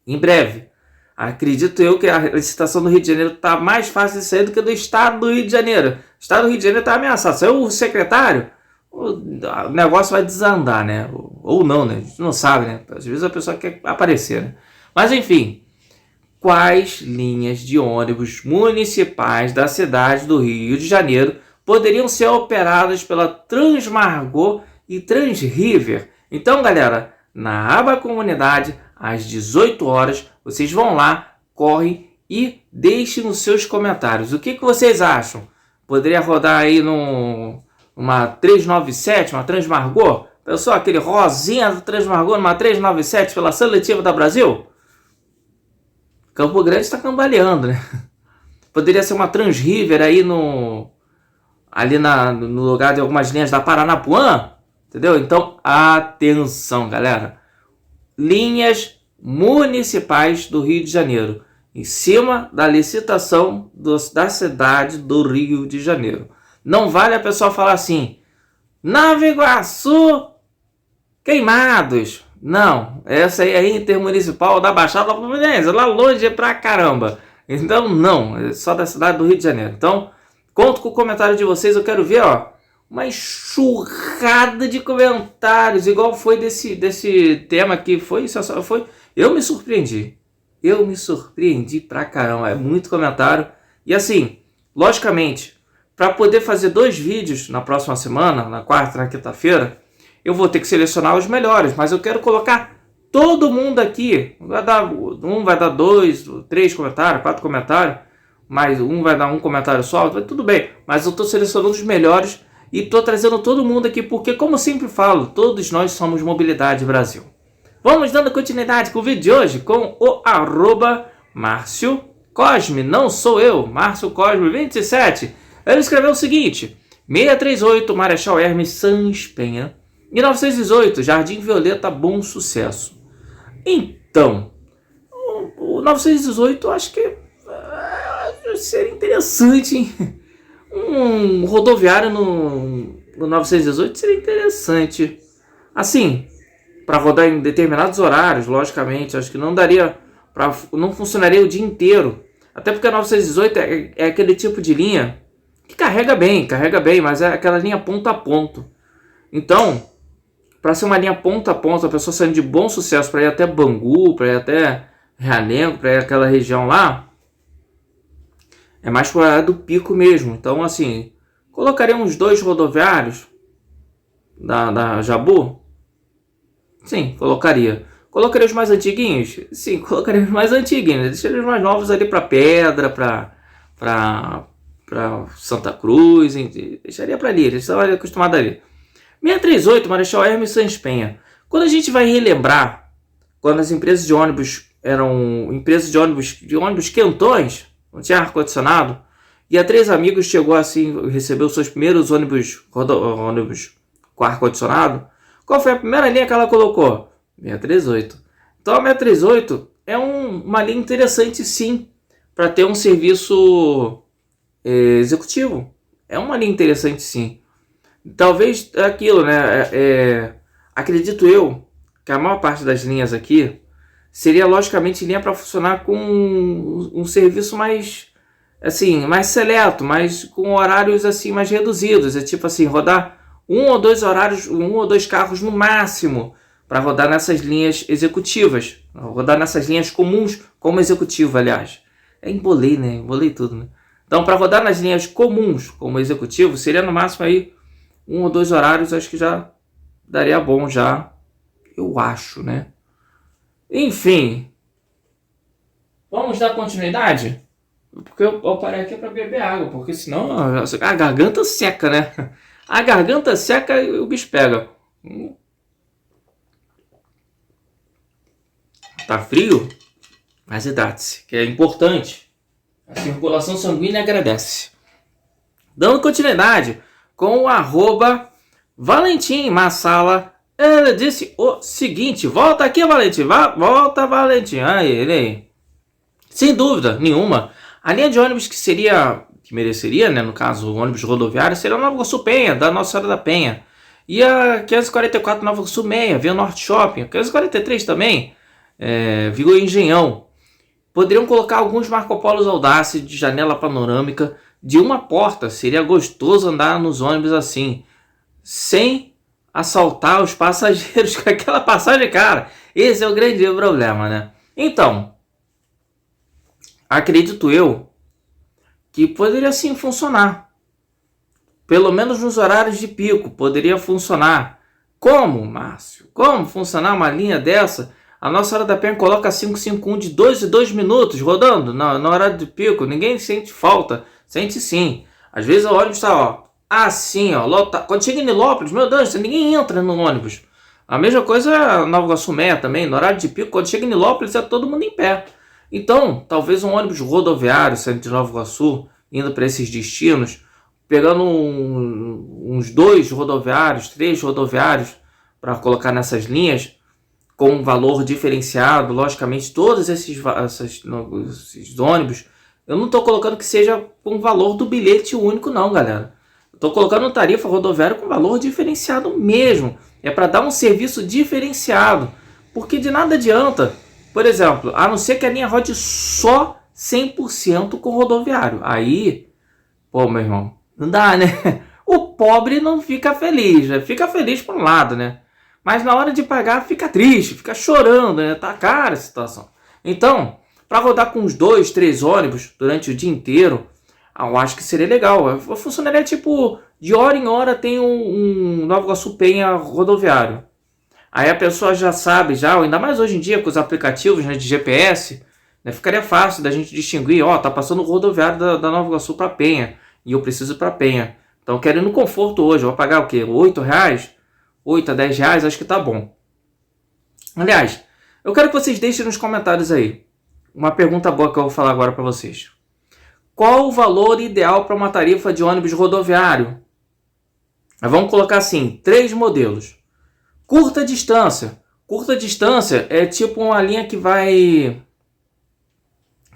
em breve. Acredito eu que a licitação do Rio de Janeiro está mais fácil de sair do que do estado do Rio de Janeiro. O estado do Rio de Janeiro está ameaçado. Saiu o secretário, o negócio vai desandar, né? Ou não, né? A gente não sabe, né? Às vezes a pessoa quer aparecer, né? Mas enfim, quais linhas de ônibus municipais da cidade do Rio de Janeiro poderiam ser operadas pela Transmargot e Transriver? Então, galera, na aba comunidade, às 18 horas, vocês vão lá, correm e deixem nos seus comentários. O que vocês acham? Poderia rodar aí numa 397, uma Transmargot? Pessoal, aquele rosinha da Transmargot numa 397 pela seletiva da Brasil? Campo Grande está cambaleando, né? Poderia ser uma Transriver aí no lugar de algumas linhas da Paranapuã? Entendeu? Então, atenção, galera. Linhas municipais do Rio de Janeiro, em cima da licitação da cidade do Rio de Janeiro. Não vale a pessoa falar assim, Nova Iguaçu, Queimados. Não, essa aí é intermunicipal da Baixada Fluminense, lá longe pra caramba. Então, não, é só da cidade do Rio de Janeiro. Então, conto com o comentário de vocês, eu quero ver, ó, uma enxurrada de comentários, igual foi desse tema aqui, foi, eu me surpreendi. Eu me surpreendi pra caramba, é muito comentário. E assim, logicamente, para poder fazer 2 vídeos na próxima semana, na quarta e na quinta-feira, eu vou ter que selecionar os melhores, mas eu quero colocar todo mundo aqui. Vai dar 2, 3 comentários, 4 comentários, mas um vai dar um comentário só, tudo bem. Mas eu estou selecionando os melhores e estou trazendo todo mundo aqui, porque como eu sempre falo, todos nós somos Mobilidade Brasil. Vamos dando continuidade com o vídeo de hoje com o @Márcio Cosme, não sou eu, Márcio Cosme 27. Ele escreveu o seguinte: 638 Marechal Hermes Sans Penha e 918 Jardim Violeta Bom Sucesso. Então, o 918 eu acho que seria interessante, hein? Um rodoviário no 918 seria interessante. Assim, para rodar em determinados horários, logicamente, acho que não daria não funcionaria o dia inteiro. Até porque a 918 é aquele tipo de linha que carrega bem, mas é aquela linha ponto a ponto. Então, para ser uma linha ponta a ponta, a pessoa saindo de Bom Sucesso para ir até Bangu, para ir até Realengo, para ir aquela região lá, é mais para a área do pico mesmo. Então, assim, colocaria uns 2 rodoviários da Jabu? Sim, colocaria. Colocaria os mais antiguinhos? Sim, colocaria os mais antiguinhos. Deixaria os mais novos ali para Pedra, para Santa Cruz, deixaria para ali, eles estavam acostumados ali. 638 Marechal Hermes Sans Penha. Quando a gente vai relembrar, quando as empresas de ônibus eram empresas de ônibus quentões, não tinha ar-condicionado, e a Três Amigos chegou assim, recebeu seus primeiros ônibus com ar-condicionado. Qual foi a primeira linha que ela colocou? 638. Então a 638 é uma linha interessante sim, para ter um serviço executivo. É uma linha interessante sim. Talvez é aquilo, né? Acredito eu que a maior parte das linhas aqui seria logicamente linha para funcionar com um serviço mais assim, mais seleto, mas com horários assim mais reduzidos. É tipo assim, rodar 1 ou 2 horários, 1 ou 2 carros no máximo para rodar nessas linhas executivas, rodar nessas linhas comuns como executivo, aliás. Embolei, né? Embolei tudo, né? Então, para rodar nas linhas comuns como executivo, seria no máximo aí 1 ou 2 horários, acho que já daria bom já, eu acho, né? Enfim, vamos dar continuidade? Porque eu parei aqui para beber água, porque senão a garganta seca, né? A garganta seca e o bicho pega. Tá frio? Mas hidrate-se, que é importante. A circulação sanguínea agradece. Dando continuidade com o @Valentim Massala, ele disse o seguinte: volta aqui, Valentim, volta, Valentim. Aí, ele aí. Sem dúvida nenhuma, a linha de ônibus que mereceria, né, no caso, o ônibus rodoviário, seria a Nova Iguaçu Penha, da Nossa Senhora da Penha. E a 544 Nova Iguaçu Meia, Via Norte Shopping. A 543 também, Vila Engenhão. Poderiam colocar alguns Marco Polos Audace de janela panorâmica de uma porta. Seria gostoso andar nos ônibus assim, sem assaltar os passageiros com aquela passagem cara. Esse é o grande problema, né? Então, acredito eu que poderia sim funcionar. Pelo menos nos horários de pico poderia funcionar. Como, Márcio? Como funcionar uma linha dessa? A Nossa Senhora da Penha coloca 551 de 2 em 2 minutos rodando no horário de pico. Ninguém sente falta. Sente sim. Às vezes o ônibus está, ó, assim, ó, lotado. Quando chega em Nilópolis, meu Deus, ninguém entra no ônibus. A mesma coisa a Nova Iguaçu Meia também. No horário de pico, quando chega em Nilópolis, é todo mundo em pé. Então, talvez um ônibus rodoviário saindo de Nova Iguaçu, indo para esses destinos, pegando um uns 2 rodoviários, 3 rodoviários para colocar nessas linhas com um valor diferenciado. Logicamente, todos esses ônibus, eu não estou colocando que seja com o valor do bilhete único não, galera. Estou colocando tarifa rodoviária com valor diferenciado mesmo. É para dar um serviço diferenciado. Porque de nada adianta, por exemplo, a não ser que a linha rode só 100% com rodoviário. Aí, pô, meu irmão, não dá, né? O pobre não fica feliz, né? Fica feliz por um lado, né? Mas na hora de pagar fica triste, fica chorando, né? Tá cara a situação. Então, para rodar com uns 2, 3 ônibus durante o dia inteiro, eu acho que seria legal. Funcionaria tipo, de hora em hora tem um Nova Iguaçu Penha rodoviário. Aí a pessoa já sabe, ainda mais hoje em dia com os aplicativos, né, de GPS, né, ficaria fácil da gente distinguir, tá passando o rodoviário da Nova Iguaçu para Penha, e eu preciso ir para Penha. Então eu quero ir no conforto hoje, eu vou pagar o quê? R$8? 8 a 10 reais, acho que tá bom. Aliás, eu quero que vocês deixem nos comentários aí uma pergunta boa que eu vou falar agora para vocês. Qual o valor ideal para uma tarifa de ônibus rodoviário? Vamos colocar assim, 3 modelos. Curta distância. Curta distância é tipo uma linha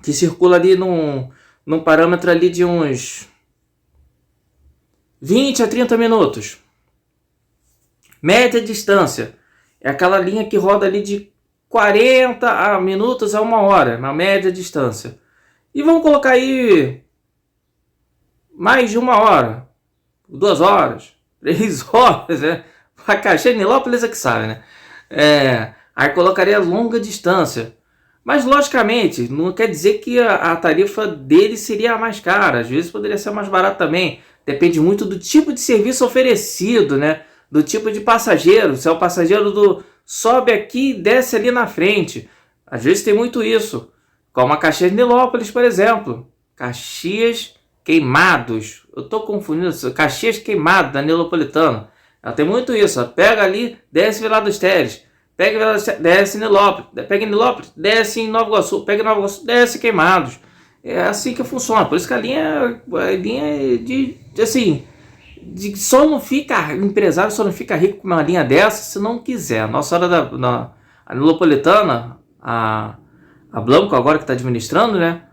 que circula ali num parâmetro ali de uns 20 a 30 minutos. Média distância é aquela linha que roda ali de 40 minutos a 1 hora, uma média distância. E vamos colocar aí mais de 1 hora, 2 horas, 3 horas, né? A Caxias de Nilópolis é que sabe, né? Aí colocaria longa distância. Mas, logicamente, não quer dizer que a tarifa dele seria a mais cara. Às vezes poderia ser mais barata também. Depende muito do tipo de serviço oferecido, né? Do tipo de passageiro. Se é o passageiro do sobe aqui e desce ali na frente. Às vezes tem muito isso. Como a Caxias de Nilópolis, por exemplo. Caxias Queimados. Eu estou confundindo. Caxias Queimado, da Nilopolitana. Ela tem muito isso. Ó. Pega ali, desce Vila dos Teles. Pega Vila dos Teles, desce em Nilópolis. Pega em Nilópolis, desce em Nova Iguaçu. Pega em Nova Iguaçu, desce Queimados. É assim que funciona. Por isso que a linha só não fica, o empresário só não fica rico com uma linha dessa se não quiser. A nossa hora a Nilopolitana, a Blanco agora que está administrando, né?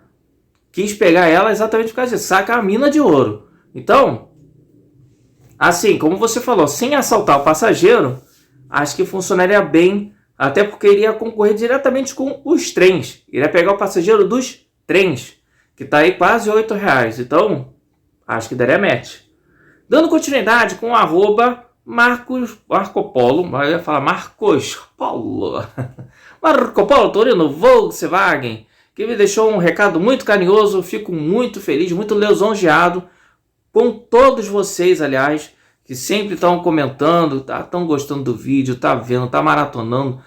Quis pegar ela exatamente por causa disso. Saca a mina de ouro. Então, assim, como você falou, sem assaltar o passageiro, acho que funcionaria bem, até porque iria concorrer diretamente com os trens. Iria pegar o passageiro dos trens, que está aí quase R$8. Então, acho que daria match. Dando continuidade com o Marco Polo, eu ia falar Marcos Polo. Marco Polo Torino Volkswagen, que me deixou um recado muito carinhoso. Fico muito feliz, muito lisonjeado com todos vocês, aliás, que sempre estão comentando, estão gostando do vídeo, tá vendo, tá maratonando.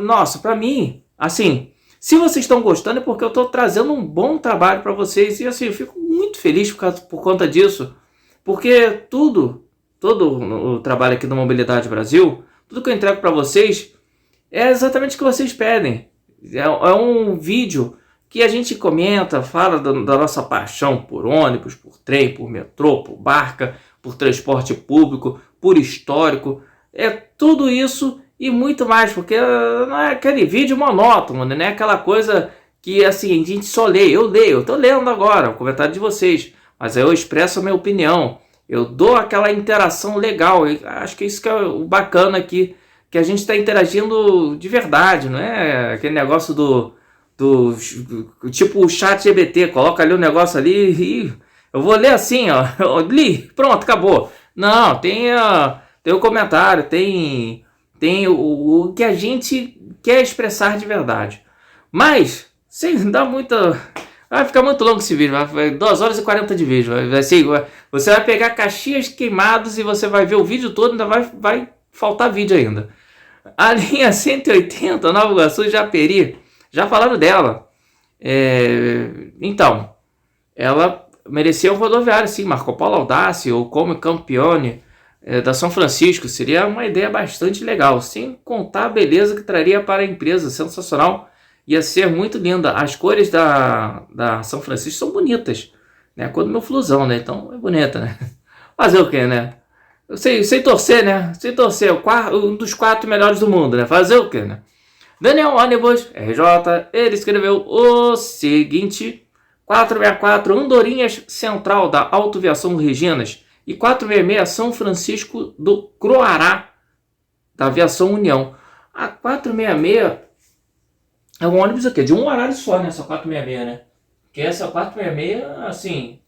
Nossa, para mim, assim, se vocês estão gostando é porque eu estou trazendo um bom trabalho para vocês. E assim, eu fico muito feliz por conta disso. Porque todo o trabalho aqui do Mobilidade Brasil, tudo que eu entrego para vocês é exatamente o que vocês pedem. É um vídeo que a gente comenta, fala da nossa paixão por ônibus, por trem, por metrô, por barca, por transporte público, por histórico. É tudo isso e muito mais, porque não é aquele vídeo monótono, né? Não é aquela coisa que assim, a gente só lê. Eu estou lendo agora o comentário de vocês. Mas aí eu expresso a minha opinião, eu dou aquela interação legal, e acho que isso que é o bacana aqui, que a gente está interagindo de verdade, não é aquele negócio do tipo o chat GPT, coloca ali o negócio ali e eu vou ler assim, ó, li, pronto, acabou. Não, tem o comentário, tem o que a gente quer expressar de verdade. Mas, sem dar muita... Vai ficar muito longo esse vídeo, vai 2 horas e 40 de vídeo. Você vai pegar Caxias Queimados e você vai ver o vídeo todo, ainda vai faltar vídeo ainda. A linha 180, Nova Iguaçu, Japeri, já falaram dela. Então, ela merecia um rodoviário, sim, Marco Polo Audace ou como Campione da São Francisco. Seria uma ideia bastante legal, sem contar a beleza que traria para a empresa, sensacional. Ia ser muito linda. As cores da São Francisco são bonitas, né? A cor do meu flusão, né? Então é bonita, né? Fazer o quê, né? Sem torcer, né? Sem torcer, um dos 4 melhores do mundo, né? Fazer o quê, né? Daniel Ônibus, RJ, ele escreveu o seguinte: 464 Andorinhas Central da Autoviação Reginas e 466 São Francisco do Croará da Aviação União. A 466 é um ônibus aqui, de um horário só, né? Essa 466, né? Porque essa 466, assim,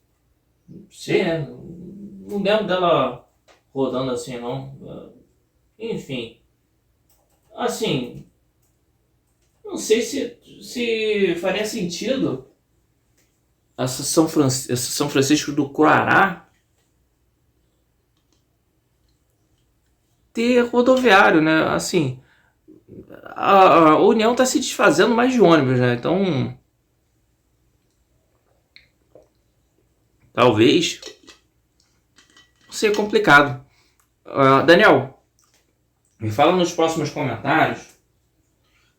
não sei, né? Não lembro dela rodando assim, não. Enfim, assim, não sei se faria sentido essa São Francisco do Croará ter rodoviário, né? Assim, a União está se desfazendo mais de ônibus, né? Então, talvez seja complicado. Daniel, me fala nos próximos comentários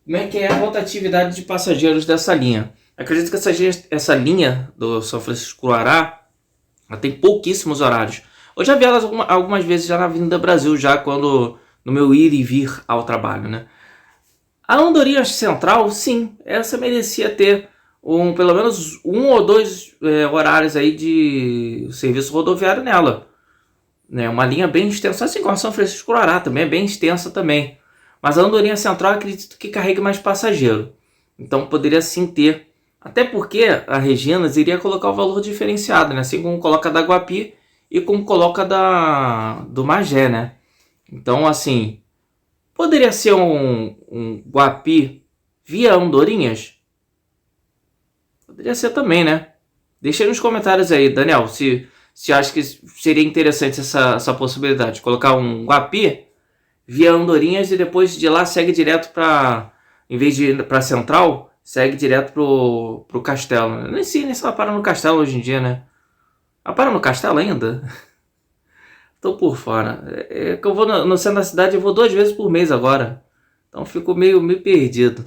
como é que é a rotatividade de passageiros dessa linha. Acredito que essa linha do São Francisco Croará tem pouquíssimos horários. Eu já vi elas algumas vezes já na Avenida Brasil, já quando no meu ir e vir ao trabalho, né? A Andorinhas Central, sim, essa merecia ter pelo menos 1 ou 2 horários aí de serviço rodoviário nela. Né? Uma linha bem extensa, assim como a São Francisco Croará também é bem extensa também. Mas a Andorinha Central acredito que carregue mais passageiro. Então poderia sim ter. Até porque a Reginas iria colocar o valor diferenciado, né? Assim como coloca da Guapi e como coloca do Magé, né? Então, assim, poderia ser um Guapi via Andorinhas? Poderia ser também, né? Deixa aí nos comentários aí, Daniel, se acha que seria interessante essa possibilidade. Colocar um Guapi via Andorinhas e depois de lá segue direto para, em vez de ir para Central, segue direto pro Castelo. Nem sei nem se ela para no Castelo hoje em dia, né? Ela para no Castelo ainda? Tô por fora. É que eu vou no centro da cidade, eu vou 2 vezes por mês agora. Então fico meio perdido.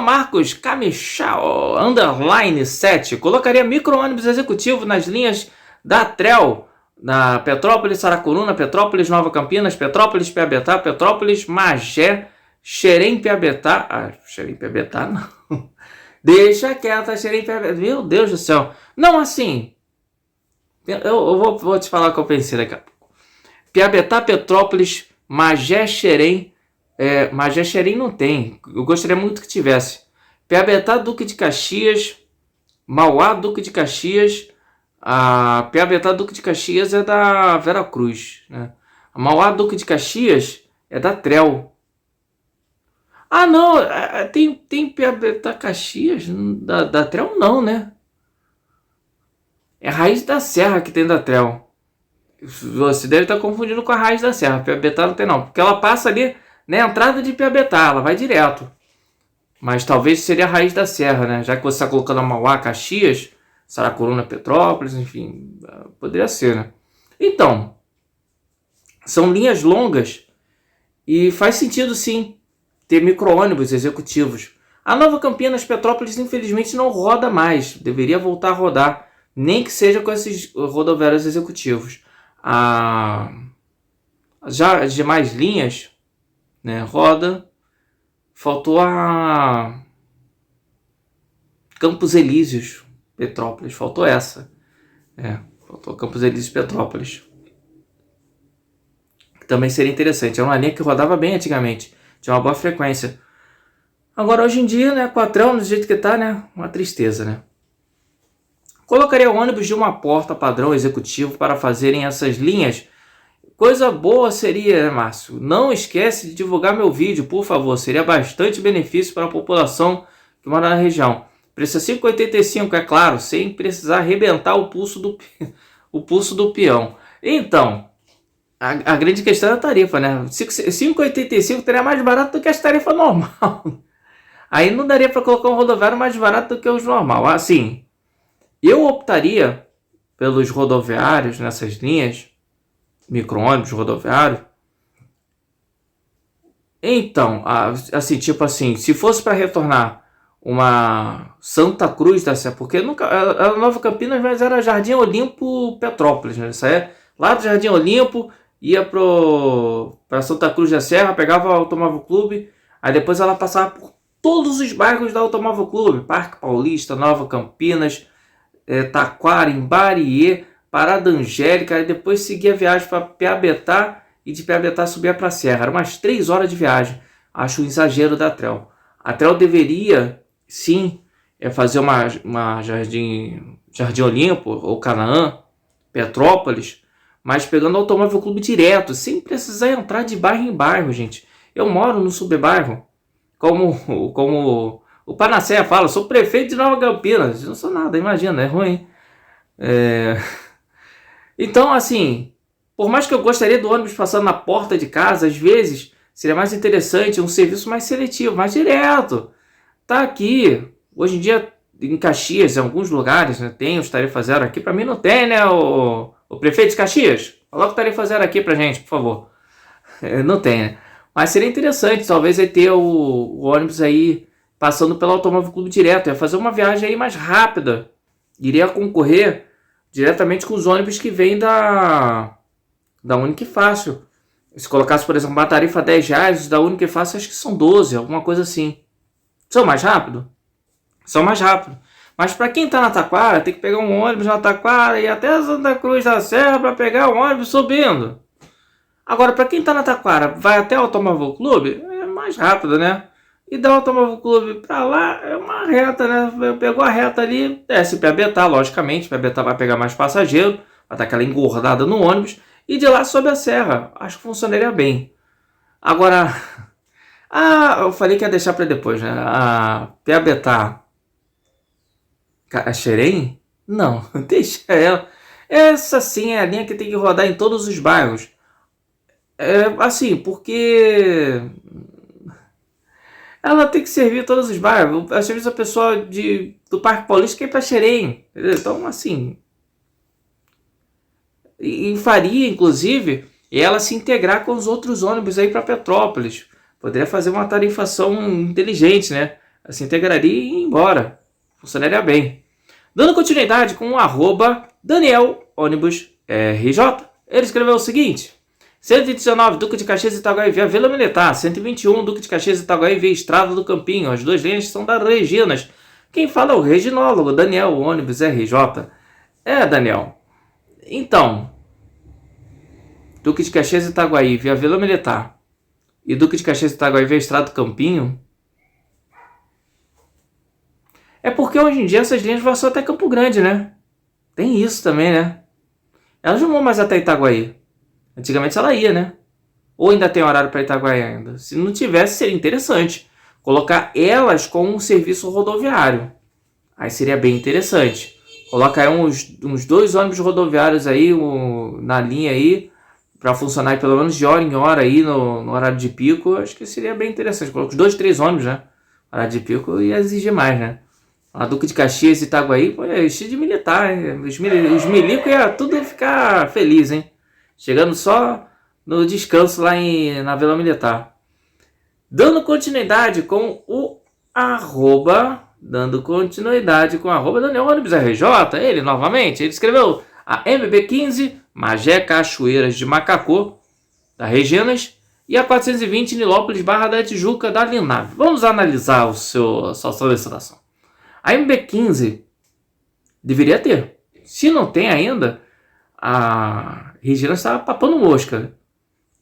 @Marcos Camichal, _7. Colocaria micro-ônibus executivo nas linhas da TREL, na Petrópolis, Saracuruna, Petrópolis, Nova Campinas, Petrópolis, Piabetá, Petrópolis, Magé, Xerém, Piabetá. Xerém, Piabetá não. Deixa quieta, Xerém, Piabetá. Meu Deus do céu. Não, assim, eu vou te falar o que eu pensei daqui a pouco. Piabetá, Petrópolis, Magé, Xerém. Magé, Xerém não tem. Eu gostaria muito que tivesse. Piabetá, Duque de Caxias, Mauá, Duque de Caxias. A Piabetá, Duque de Caxias é da Vera Cruz, né? A Mauá, Duque de Caxias é da TREL. Ah, não, tem Piabetá, Caxias da TREL não, né? É a Raiz da Serra que tem da TREL. Você deve estar confundindo com a Raiz da Serra. Piabetá não tem não, porque ela passa ali na entrada de Piabetá, ela vai direto. Mas talvez seria a Raiz da Serra, né? Já que você está colocando a Mauá, Caxias, Saracuruna, Petrópolis, enfim, poderia ser, né? Então, são linhas longas e faz sentido sim ter micro-ônibus executivos. A Nova Campinas, Petrópolis, infelizmente não roda mais, deveria voltar a rodar, nem que seja com esses rodoviários executivos. Já as demais linhas, né, roda. Faltou a Campos Elíseos, Petrópolis, faltou essa. Faltou Campos Elíseos, Petrópolis. Também seria interessante. É uma linha que rodava bem antigamente, tinha uma boa frequência. Agora, hoje em dia, né, com a TREL do jeito que tá, né, uma tristeza, né. Colocaria ônibus de uma porta padrão executivo para fazerem essas linhas. Coisa boa seria, né, Márcio? Não esquece de divulgar meu vídeo, por favor. Seria bastante benefício para a população que mora na região. Preço 5,85, é claro, sem precisar arrebentar o pulso do peão. Então, a grande questão é a tarifa, né? 5,85 teria mais barato do que as tarifas normal. Aí não daria para colocar um rodoviário mais barato do que os normal. Assim, eu optaria pelos rodoviários nessas linhas, micro-ônibus rodoviário. Então, assim, tipo assim, se fosse para retornar uma Santa Cruz da Serra, porque nunca, a Nova Campinas mas era Jardim Olimpo, Petrópolis, né? Isso aí Lá do Jardim Olimpo, ia para Santa Cruz da Serra, pegava o Automóvel Clube, aí depois ela passava por todos os bairros da Automóvel Clube, Parque Paulista, Nova Campinas, Taquara, Imbariê, Parada Angélica, aí depois seguia a viagem para Piabetá e de Piabetá subia para a Serra. Era umas 3 horas de viagem. Acho um exagero da Trel. A Trel deveria, sim, fazer uma Jardim Olimpo ou Canaã, Petrópolis, mas pegando o Automóvel Clube direto, sem precisar entrar de bairro em bairro, gente. Eu moro no subbairro, como o Panacea fala, sou prefeito de Nova Campinas. Não sou nada, imagina, é ruim. Então, assim, por mais que eu gostaria do ônibus passando na porta de casa, às vezes seria mais interessante um serviço mais seletivo, mais direto. Tá aqui, hoje em dia em Caxias, em alguns lugares, né, tem os tarifa zero aqui. Para mim não tem, né, o prefeito de Caxias? Coloca o tarifa zero aqui pra gente, por favor. Não tem, né? Mas seria interessante, talvez, aí ter o ônibus aí passando pelo Automóvel Clube direto. Ia fazer uma viagem aí mais rápida. Iria concorrer diretamente com os ônibus que vêm da Única e Fácil. Se colocasse, por exemplo, uma tarifa R$10, os da Única e Fácil acho que são 12, alguma coisa assim. São mais rápido? São mais rápido. Mas para quem está na Taquara, tem que pegar um ônibus na Taquara e ir até Santa Cruz da Serra para pegar o ônibus subindo. Agora, para quem está na Taquara, vai até o Automóvel Clube, é mais rápido, né? E da Automóvel Clube para lá é uma reta, né? Pegou a reta ali, desce Piabetá, logicamente. Piabetá vai pegar mais passageiro, vai dar aquela engordada no ônibus. E de lá sobe a serra. Acho que funcionaria bem. Agora, eu falei que ia deixar para depois, né? A Piabetá, a Xerém? Não, deixa ela. Essa sim é a linha que tem que rodar em todos os bairros. Assim, porque ela tem que servir todos os bairros. Às vezes a pessoa do Parque Paulista quer ir para Xerém. Então, assim, e faria, inclusive, ela se integrar com os outros ônibus aí para Petrópolis. Poderia fazer uma tarifação inteligente, né? Se integraria e ir embora. Funcionaria bem. Dando continuidade com o @Daniel ônibus RJ. Ele escreveu o seguinte: 119 Duque de Caxias e Itaguaí via Vila Militar, 121 Duque de Caxias e Itaguaí via Estrada do Campinho. As duas linhas são da Reginas. Quem fala é o reginólogo, Daniel ônibus RJ. Daniel. Então, Duque de Caxias e Itaguaí via Vila Militar e Duque de Caxias e Itaguaí via Estrada do Campinho, é porque hoje em dia essas linhas vão só até Campo Grande, né? Tem isso também, né? Elas não vão mais até Itaguaí. Antigamente ela ia, né? Ou ainda tem horário para Itaguaí ainda? Se não tivesse, seria interessante colocar elas com um serviço rodoviário. Aí seria bem interessante. Coloca aí uns 2 ônibus rodoviários aí na linha aí, para funcionar pelo menos de hora em hora aí no horário de pico. Acho que seria bem interessante. Coloca os 2, 3 ônibus, né? Horário de pico ia exigir mais, né? A Duque de Caxias e Itaguaí, pô, é cheio de militar, hein? Os milicos ia tudo ficar feliz, hein? Chegando só no descanso lá na Vila Militar. Dando continuidade com o Daniel ônibus RJ, ele novamente, ele escreveu a MB15, Magé Cachoeiras de Macacô, da Reginas, e a 420 Nilópolis Barra da Tijuca, da Linave. Vamos analisar a sua solicitação. A MB15 deveria ter. Se não tem ainda, a Regina está papando mosca.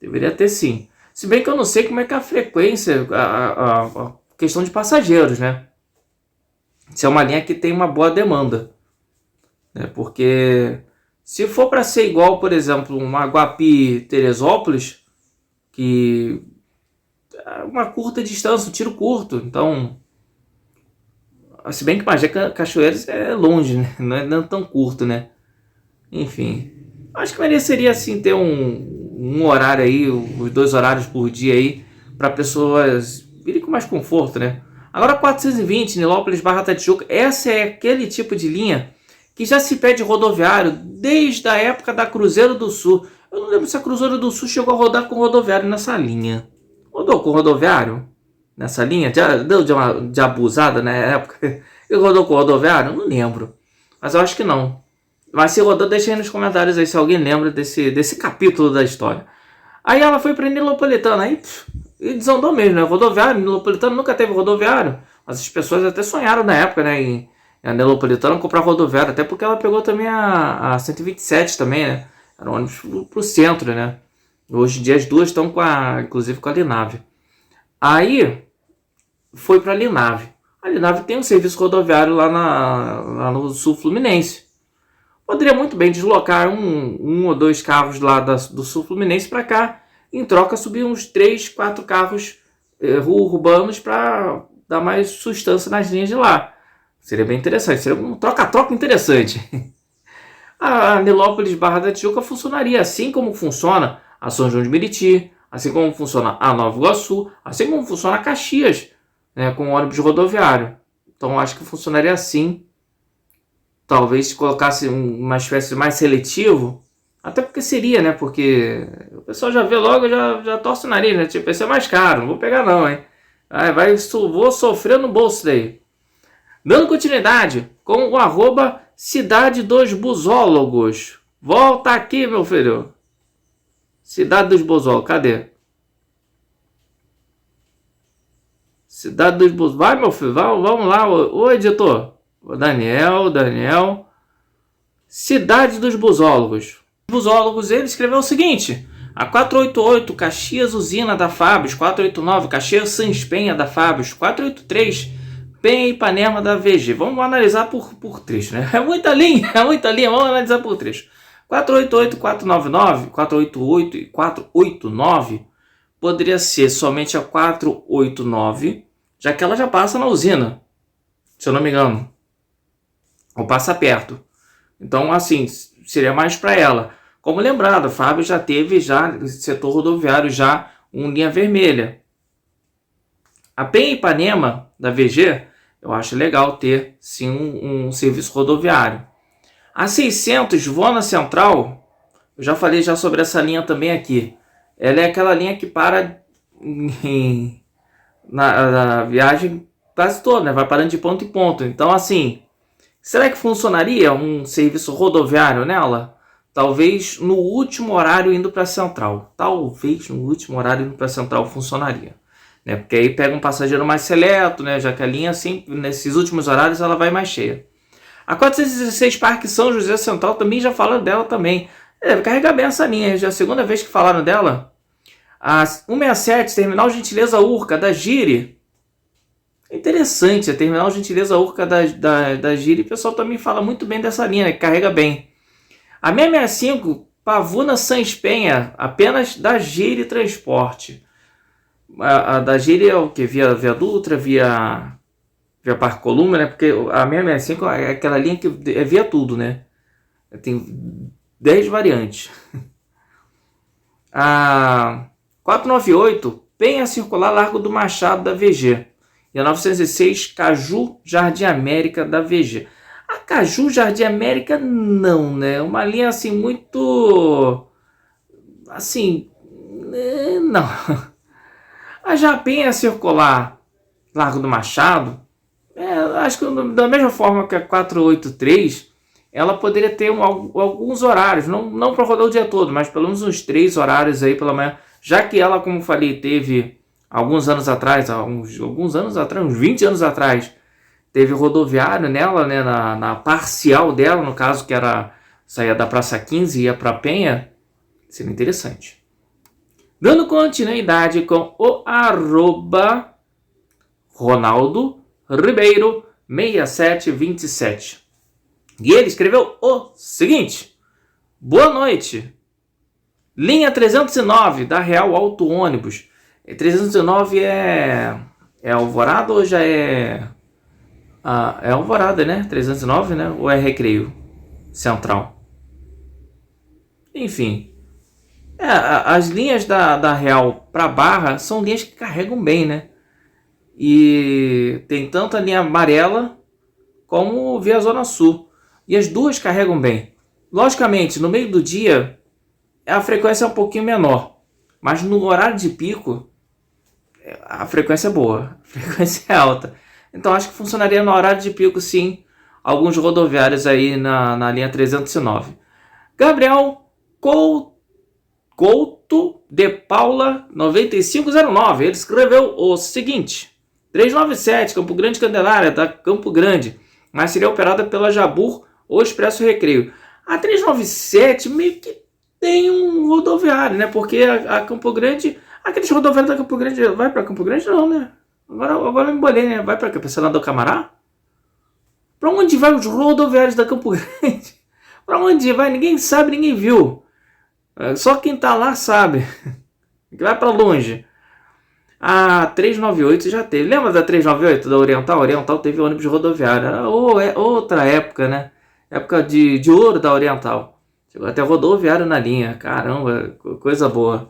Deveria ter sim. Se bem que eu não sei como é que é a frequência, a questão de passageiros, né? Se é uma linha que tem uma boa demanda. Né? Porque se for para ser igual, por exemplo, uma Guapi-Teresópolis, que é uma curta distância, um tiro curto. Então, se bem que Magé Cachoeiras é longe, né? Não é tão curto, né? Enfim, acho que mereceria assim ter um horário aí, os 2 horários por dia aí, para pessoas virem com mais conforto, né? Agora 420, Nilópolis Barra da Tijuca, essa é aquele tipo de linha que já se pede rodoviário desde a época da Cruzeiro do Sul. Eu não lembro se a Cruzeiro do Sul chegou a rodar com rodoviário nessa linha. Rodou com rodoviário nessa linha? Deu de abusada na época? E rodou com rodoviário? Não lembro. Mas eu acho que não. Mas se rodou, deixa aí nos comentários aí se alguém lembra desse capítulo da história. Aí ela foi pra Nilopolitana, aí e desandou mesmo, né? Rodoviário, Nilopolitana nunca teve rodoviário. Mas as pessoas até sonharam na época, né? Em a Nilopolitana comprar rodoviário, até porque ela pegou também a 127 também, né? Era um ônibus pro centro, né? Hoje em dia as duas estão inclusive com a Linave. Aí foi pra Linave. A Linave tem um serviço rodoviário lá no sul fluminense. Poderia muito bem deslocar um ou dois carros lá do sul fluminense para cá. Em troca, subir uns 3, 4 carros urbanos para dar mais sustância nas linhas de lá. Seria bem interessante. Seria um troca-troca interessante. A Nilópolis Barra da Tijuca funcionaria assim como funciona a São João de Meriti, assim como funciona a Nova Iguaçu, assim como funciona a Caxias, né, com ônibus rodoviário. Então acho que funcionaria assim. Talvez se colocasse uma espécie mais seletivo, até porque seria, né? Porque o pessoal já vê logo, já torce o nariz, né? Tipo, esse é mais caro, não vou pegar não, hein? Vou sofrer no bolso daí. Dando continuidade com o arroba Cidade dos Busólogos. Volta aqui, meu filho. Cidade dos Busólogos, cadê? Cidade dos Busólogos. Vai, meu filho, vamos lá. Ô, editor. Daniel. Cidade dos Busólogos. Os Busólogos, ele escreveu o seguinte: a 488 Caxias Usina da Fábios, 489 Caxias Sans Penha da Fábios, 483 Penha Ipanema da VG. Vamos analisar por trecho, né? É muita linha, vamos analisar por trecho. 488, 499, 488 e 489 poderia ser somente a 489, já que ela já passa na usina, se eu não me engano. Ou passa perto. Então, assim, seria mais para ela. Como lembrado, a Fábio já teve setor rodoviário, já linha vermelha. A Penha Ipanema, da VG, eu acho legal ter, sim, um serviço rodoviário. A 600 Vona Central, eu já falei sobre essa linha também aqui. Ela é aquela linha que para na viagem quase toda, né? Vai parando de ponto em ponto. Então, assim, será que funcionaria um serviço rodoviário nela? Talvez no último horário indo para a Central. Talvez no último horário indo para a Central funcionaria. Né? Porque aí pega um passageiro mais seleto, né? Já que a linha, assim, nesses últimos horários, ela vai mais cheia. A 416 Parque São José Central também já falaram dela também. Deve carregar bem essa linha. Já é a segunda vez que falaram dela. A 167 Terminal Gentileza Urca, da Gire. Interessante, a Terminal Gentileza Urca da Gire, o pessoal também fala muito bem dessa linha, né, que carrega bem. A 665 Pavuna Sans Penha, apenas da Gire Transporte. A da Gire é o que? Via Dutra, via Parque Columna, né? Porque a 665 é aquela linha que é via tudo, né? Tem 10 variantes. A 498 Penha Circular Largo do Machado da VG. E a 906 Caju Jardim América da VG. A Caju Jardim América não, né? Uma linha assim muito... assim... não. A Japinha Circular Largo do Machado, acho que da mesma forma que a 483, ela poderia ter alguns horários, não para rodar o dia todo, mas pelo menos uns 3 horários aí pela manhã, já que ela, como falei, teve alguns anos atrás, uns 20 anos atrás, teve rodoviário nela, né, na parcial dela, no caso que saía da Praça 15 e ia para Penha, seria interessante. Dando continuidade com o arroba Ronaldo Ribeiro 6727. E ele escreveu o seguinte: boa noite. Linha 309 da Real Auto Ônibus. 309 é Alvorada ou já é... é Alvorada, né? 309, né? Ou é Recreio Central? Enfim. As linhas da Real para Barra são linhas que carregam bem, né? E tem tanto a linha amarela como via Zona Sul. E as duas carregam bem. Logicamente, no meio do dia, a frequência é um pouquinho menor. Mas no horário de pico, a frequência é boa. A frequência é alta. Então acho que funcionaria no horário de pico, sim. alguns rodoviários aí na linha 309. Gabriel Couto de Paula 9509, ele escreveu o seguinte: 397 Campo Grande Candelária, da Campo Grande, mas seria operada pela Jabur ou Expresso Recreio. A 397 meio que tem um rodoviário, né? Porque a Campo Grande, aqueles rodoviários da Campo Grande, vai para Campo Grande não, né? Agora eu me embolei, né? Vai para cá, para Senador Camará? Para onde vai os rodoviários da Campo Grande? Para onde vai? Ninguém sabe, ninguém viu. Só quem tá lá sabe. Que vai para longe. A 398 já teve. Lembra da 398 da Oriental? A Oriental teve ônibus rodoviário. Era outra época, né? Época de ouro da Oriental. Chegou até rodoviário na linha. Caramba, coisa boa.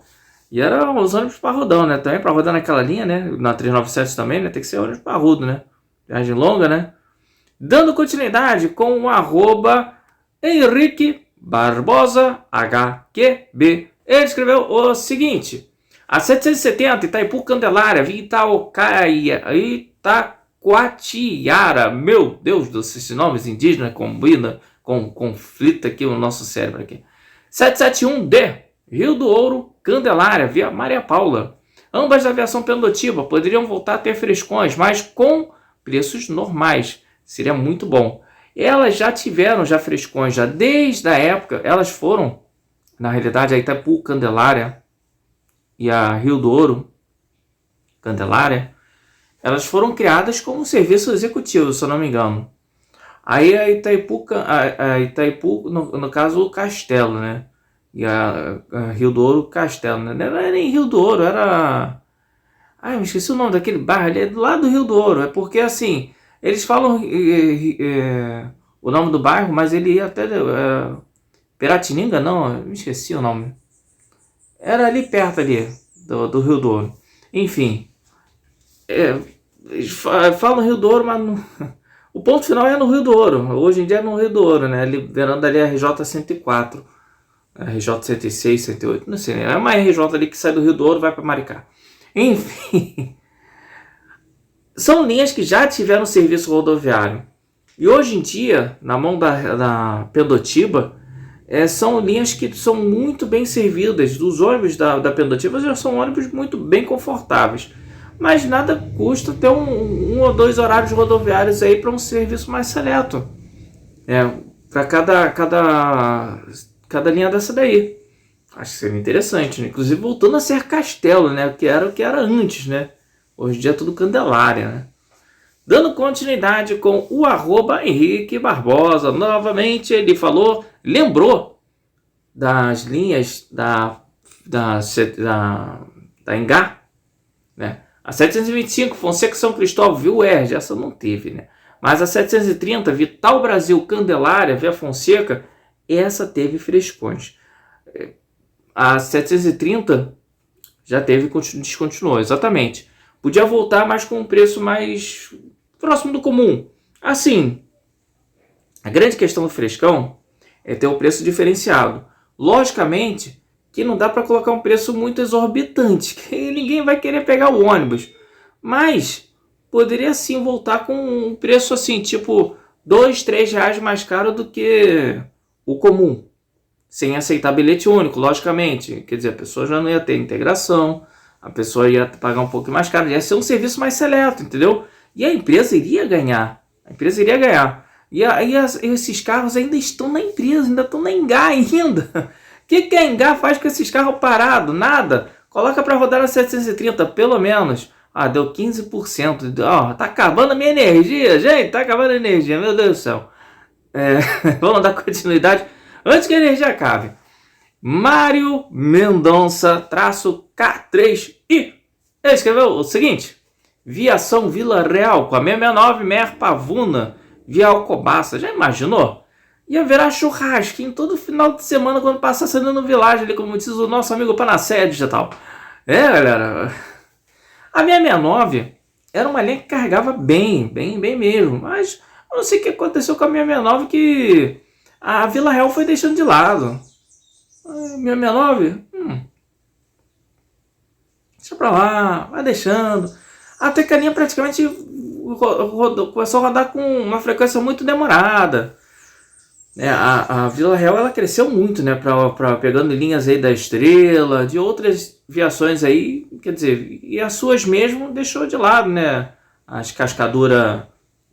E eram os ônibus parrudão, né? Também para rodar naquela linha, né? Na 397 também, né? Tem que ser ônibus parrudo, né? Viagem longa, né? Dando continuidade com o @, Henrique Barbosa HQB. Ele escreveu o seguinte: a 770 Itaipu Candelária, via Itacoatiara. Meu Deus do céu, esses nomes indígenas combinam com conflito aqui no nosso cérebro aqui. 771D, Rio do Ouro, Candelária, via Maria Paula. Ambas da aviação Pendotiba poderiam voltar a ter frescões, mas com preços normais. Seria muito bom. Elas já tiveram frescões, já desde a época, elas foram, na realidade, a Itaipu Candelária e a Rio do Ouro Candelária, elas foram criadas como serviço executivo, se eu não me engano. Aí a Itaipu no caso, o Castelo, né? E a Rio do Ouro, Castelo, né? Não era nem Rio do Ouro, era... eu me esqueci o nome daquele bairro ali, é do lado do Rio do Ouro. É porque, assim, eles falam o nome do bairro, mas ele ia até... Piratininga, não, eu me esqueci o nome. Era ali perto ali, do Rio do Ouro. Enfim, eles falam Rio do Ouro, mas não... O ponto final é no Rio do Ouro. Hoje em dia é no Rio do Ouro, né? Liberando ali a RJ 104. A RJ 106, 108, não sei. É uma RJ ali que sai do Rio do Ouro e vai para Maricá. Enfim. São linhas que já tiveram serviço rodoviário. E hoje em dia, na mão da Pendotiba, são linhas que são muito bem servidas. Os ônibus da Pendotiba já são ônibus muito bem confortáveis. Mas nada custa ter um ou dois horários rodoviários aí para um serviço mais seleto. Para cada linha dessa daí. Acho que seria interessante, né? Inclusive voltando a ser Castelo, né? O que era antes, né? Hoje em dia é tudo Candelária, né? Dando continuidade com o @ Henrique Barbosa. Novamente ele lembrou das linhas da Engá, né? A 725, Fonseca São Cristóvão, viu UERJ, essa não teve, né? Mas a 730, Vital Brasil, Candelária, via Fonseca, essa teve frescões. A 730 já teve, descontinuou, exatamente. Podia voltar, mas com um preço mais próximo do comum. Assim, a grande questão do frescão é ter o preço diferenciado. Logicamente que não dá para colocar um preço muito exorbitante, que ninguém vai querer pegar o ônibus. Mas poderia sim voltar com um preço assim, tipo R$2, R$3 mais caro do que o comum. Sem aceitar bilhete único, logicamente. Quer dizer, a pessoa já não ia ter integração, a pessoa ia pagar um pouco mais caro, ia ser um serviço mais seleto, entendeu? E a empresa iria ganhar. E aí esses carros ainda estão na empresa, ainda estão na Engá ainda. O que a Engá faz com esses carros parados? Nada. Coloca para rodar na 730, pelo menos. Deu 15%. Tá acabando a minha energia, gente. Tá acabando a energia, meu Deus do céu. Vamos dar continuidade antes que a energia acabe. Mário Mendonça, -K3I. Ele escreveu o seguinte: Viação Vila Real com a 669 Mer Pavuna via Alcobaça. Já imaginou? Ia virar churrasquinho todo final de semana quando passasse ali no Village, ali, como diz o nosso amigo Panacea Digital. Galera. A 669 era uma linha que carregava bem mesmo. Mas eu não sei o que aconteceu com a 669, que a Vila Real foi deixando de lado. A 669? Deixa pra lá, vai deixando. Até que a linha praticamente começou a rodar com uma frequência muito demorada. A Vila Real ela cresceu muito, né, pegando linhas aí da Estrela, de outras viações aí, quer dizer, e as suas mesmo deixou de lado, né, as Cascadura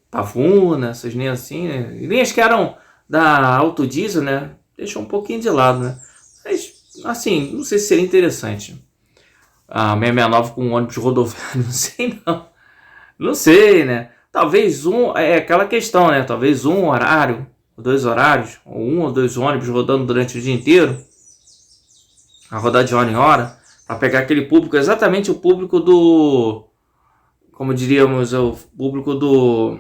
Pavuna, essas linhas assim, né, linhas que eram da Autodiesel, né, deixou um pouquinho de lado, né, mas, assim, não sei se seria interessante. A 669 com um ônibus rodoviário, não sei não, não sei, né, talvez aquela questão, né, talvez um horário, 2 horários, ou 1 ou 2 ônibus rodando durante o dia inteiro, a rodar de hora em hora, para pegar aquele público, exatamente o público do, como diríamos, o público do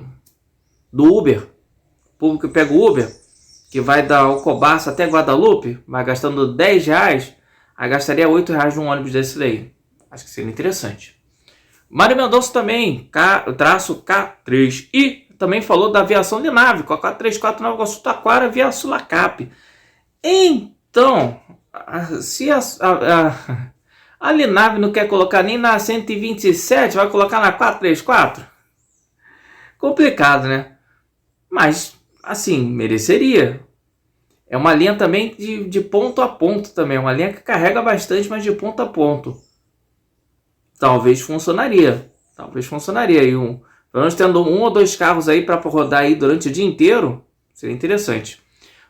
Uber, o público que pega o Uber, que vai da Alcobaça até Guadalupe, vai gastando R$10, aí gastaria R$8 num ônibus desse daí. Acho que seria interessante. Mário Mendonça também, traço K3, e também falou da aviação de nave, com a 434 Nova Iguaçu Taquara via Sulacap. Então, se a Linave não quer colocar nem na 127, vai colocar na 434? Complicado, né? Mas, assim, mereceria. É uma linha também de ponto a ponto também. Uma linha que carrega bastante, mas de ponto a ponto. Talvez funcionaria. Talvez funcionaria. E pelo menos tendo 1 ou 2 carros aí para rodar aí durante o dia inteiro, seria interessante.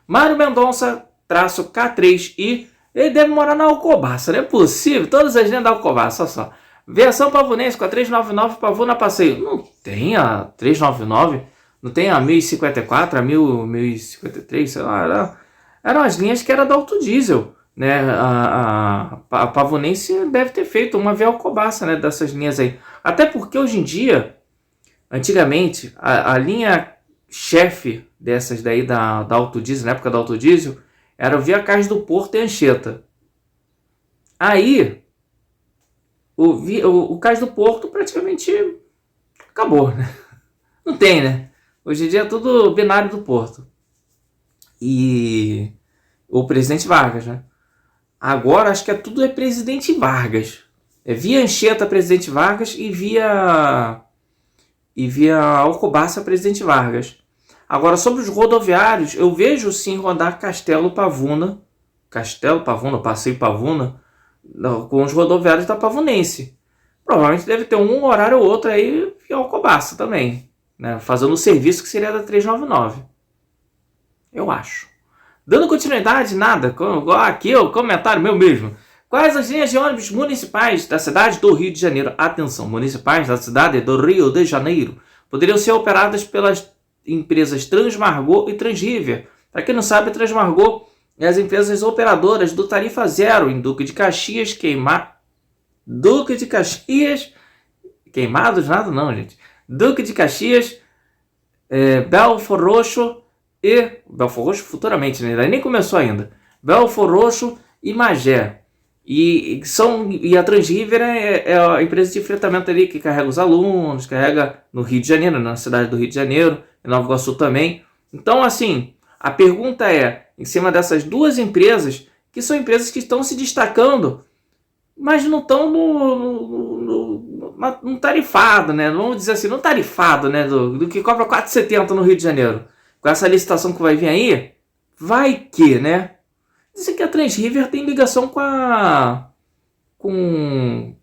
Mário Mendonça, traço K3i, ele deve morar na Alcobaça, não é possível? Todas as linhas da Alcobaça, olha só. Versão Pavunense com a 399 Pavuna Passeio. Não tem a 399, não tem a 1054, a 1053, sei lá. Eram as linhas que era da Autodiesel, né? A Pavunense deve ter feito uma via Alcobaça, né? Dessas linhas aí. Até porque hoje em dia, antigamente, a linha chefe dessas daí da Autodiesel, na época da Autodiesel, era o Via Cais do Porto e Anchieta. Aí, o Cais do Porto praticamente acabou, né? Não tem, né? Hoje em dia é tudo binário do Porto. E o Presidente Vargas, né? Agora acho que tudo é Presidente Vargas. É via Anchieta Presidente Vargas e via Alcobaça Presidente Vargas. Agora, sobre os rodoviários, eu vejo sim rodar Passeio Pavuna, com os rodoviários da Pavunense. Provavelmente deve ter um horário ou outro aí em Alcobaça também, né? Fazendo o serviço que seria da 399. Eu acho. Dando continuidade, nada. Aqui o comentário meu mesmo. Quais as linhas de ônibus municipais da cidade do Rio de Janeiro? Atenção, municipais da cidade do Rio de Janeiro poderiam ser operadas pelas empresas Transmargot e Transriver. Para quem não sabe, Transmargot é as empresas operadoras do Tarifa Zero em Duque de Caxias, Queimados nada não, gente. Duque de Caxias, Belford Roxo e Belford Roxo futuramente, né? Nem começou ainda. Belford Roxo e Magé. E a Transriver é a empresa de fretamento ali que carrega os alunos, carrega no Rio de Janeiro, na cidade do Rio de Janeiro, em Nova Iguaçu também. Então, assim, a pergunta é, em cima dessas duas empresas, que são empresas que estão se destacando, mas não estão no tarifado, né? Vamos dizer assim, no tarifado, né? Do que cobra 4,70 no Rio de Janeiro. Com essa licitação que vai vir aí, vai que, né? Dizem que a Transriver tem ligação com a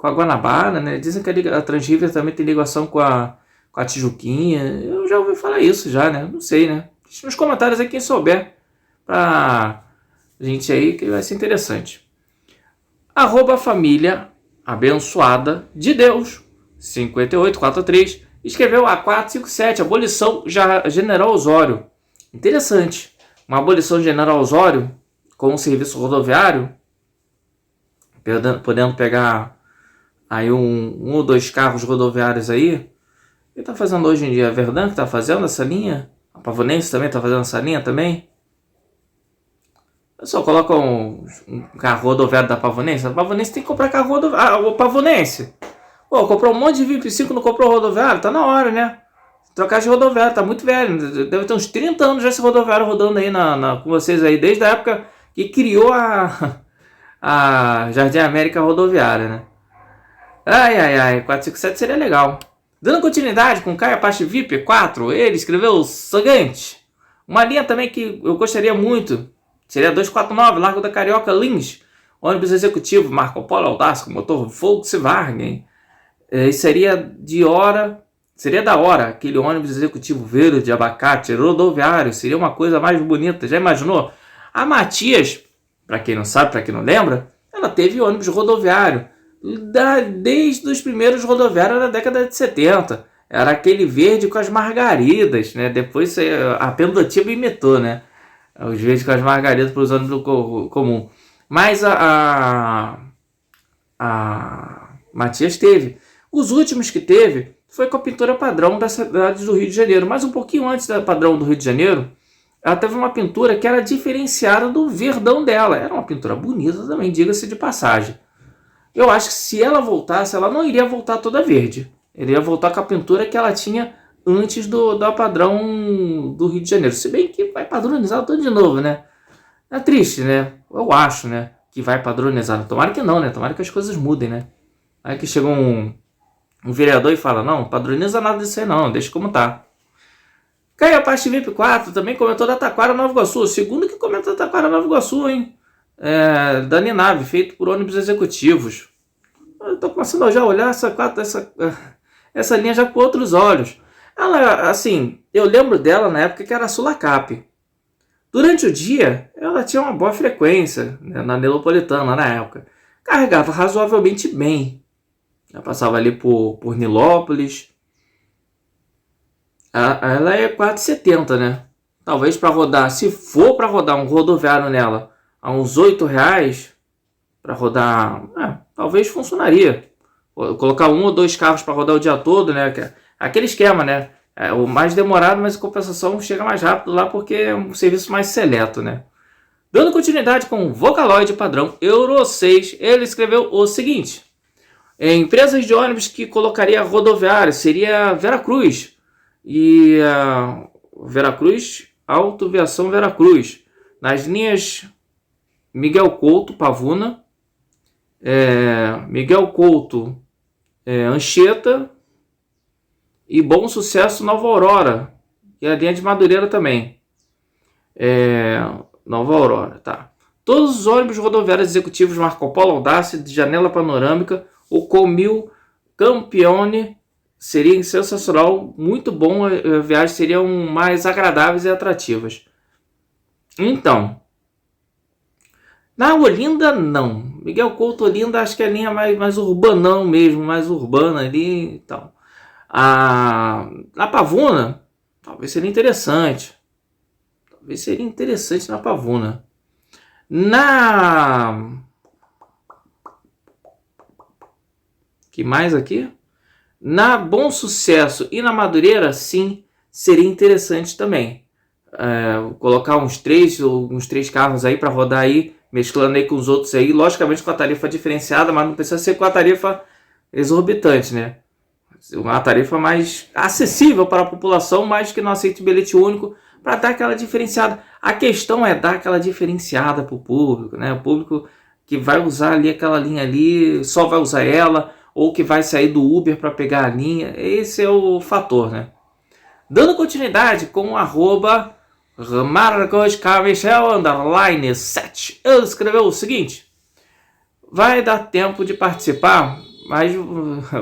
Guanabara, né? Dizem que a Transriver também tem ligação com a Tijuquinha. Eu já ouvi falar isso já, né? Não sei, né? Deixa nos comentários aí quem souber pra gente aí, que vai ser interessante. @família abençoada de Deus 5843 escreveu a 457, abolição General Osório. Interessante. Uma abolição General Osório com um serviço rodoviário, podendo pegar aí um ou 2 carros rodoviários aí. Quem tá fazendo hoje em dia? A Verdun que tá fazendo essa linha? A Pavunense também tá fazendo essa linha também? Eu só coloco um carro rodoviário da Pavunense. A Pavunense tem que comprar carro rodoviário. O Pavunense, pô, comprou um monte de VIP5, não comprou rodoviário? Tá na hora, né? Trocar de rodoviário, tá muito velho. Deve ter uns 30 anos já esse rodoviário rodando aí com vocês aí, desde a época que criou a Jardim América Rodoviária, né? Ai, 457 seria legal. Dando continuidade com Caio Apache VIP 4, ele escreveu o seguinte: uma linha também que eu gostaria muito seria 249, Largo da Carioca Lins, ônibus executivo Marco Polo Audax com motor Volkswagen. Seria da hora aquele ônibus executivo verde de abacate rodoviário, seria uma coisa mais bonita. Já imaginou? A Matias, para quem não sabe, para quem não lembra, ela teve ônibus rodoviário desde os primeiros rodoviários da década de 70. Era aquele verde com as margaridas, né? Depois a Pendotiba imitou, né? Os verdes com as margaridas para os ônibus comum. Mas a Matias teve. Os últimos que teve foi com a pintura padrão da cidade do Rio de Janeiro. Mas um pouquinho antes da padrão do Rio de Janeiro, ela teve uma pintura que era diferenciada do verdão dela. Era uma pintura bonita também, diga-se de passagem. Eu acho que se ela voltasse, ela não iria voltar toda verde. Ela ia voltar com a pintura que ela tinha antes da padrão do Rio de Janeiro. Se bem que vai padronizar tudo de novo, né? É triste, né? Eu acho, né? Que vai padronizar. Tomara que não, né? Tomara que as coisas mudem, né? Aí que chega um vereador e fala: não, padroniza nada disso aí não, deixa como tá. Caio Apache VIP 4 também comentou da Taquara Nova Iguaçu. Segundo que comenta da Taquara Nova Iguaçu, hein? Da Ninave, feito por ônibus executivos. Eu tô começando a já olhar essa linha já com outros olhos. Ela, assim, eu lembro dela na época que era Sulacap. Durante o dia, ela tinha uma boa frequência, né, na Nelopolitana na época. Carregava razoavelmente bem. Ela passava ali por Nilópolis. Ela é 4,70, né? Talvez para rodar, se for para rodar um rodoviário nela a uns R$8, para rodar, talvez funcionaria. Colocar 1 ou 2 carros para rodar o dia todo, né? Aquele esquema, né? É o mais demorado, mas em compensação chega mais rápido lá porque é um serviço mais seleto, né? Dando continuidade com o Vocaloid padrão Euro 6, ele escreveu o seguinte: empresas de ônibus que colocaria rodoviário seria Veracruz e Veracruz, Autoviação Veracruz, nas linhas Miguel Couto, Pavuna, Miguel Couto, Anchieta e Bom Sucesso, Nova Aurora, e a linha de Madureira também. Nova Aurora, tá. Todos os ônibus rodoviários executivos Marco Polo Audace, de janela panorâmica, o Comil Campione, seria sensacional, muito bom, as viagens seriam mais agradáveis e atrativas. Então, na Olinda, não. Miguel Couto, Olinda, acho que é a linha mais urbanão mesmo, mais urbana ali e tal. Na Pavuna, talvez seria interessante. Na Pavuna. Que mais aqui? Na Bom Sucesso e na Madureira, sim, seria interessante também. Colocar uns 3 carros aí para rodar aí, mesclando aí com os outros aí, logicamente com a tarifa diferenciada, mas não precisa ser com a tarifa exorbitante, né? Uma tarifa mais acessível para a população, mas que não aceite bilhete único, para dar aquela diferenciada. A questão é dar aquela diferenciada para o público, né? O público que vai usar ali aquela linha ali, só vai usar ela, ou que vai sair do Uber para pegar a linha. Esse é o fator, né? Dando continuidade com o @... Marcos Carmichel _ 7. Ele escreveu o seguinte: vai dar tempo de participar, mas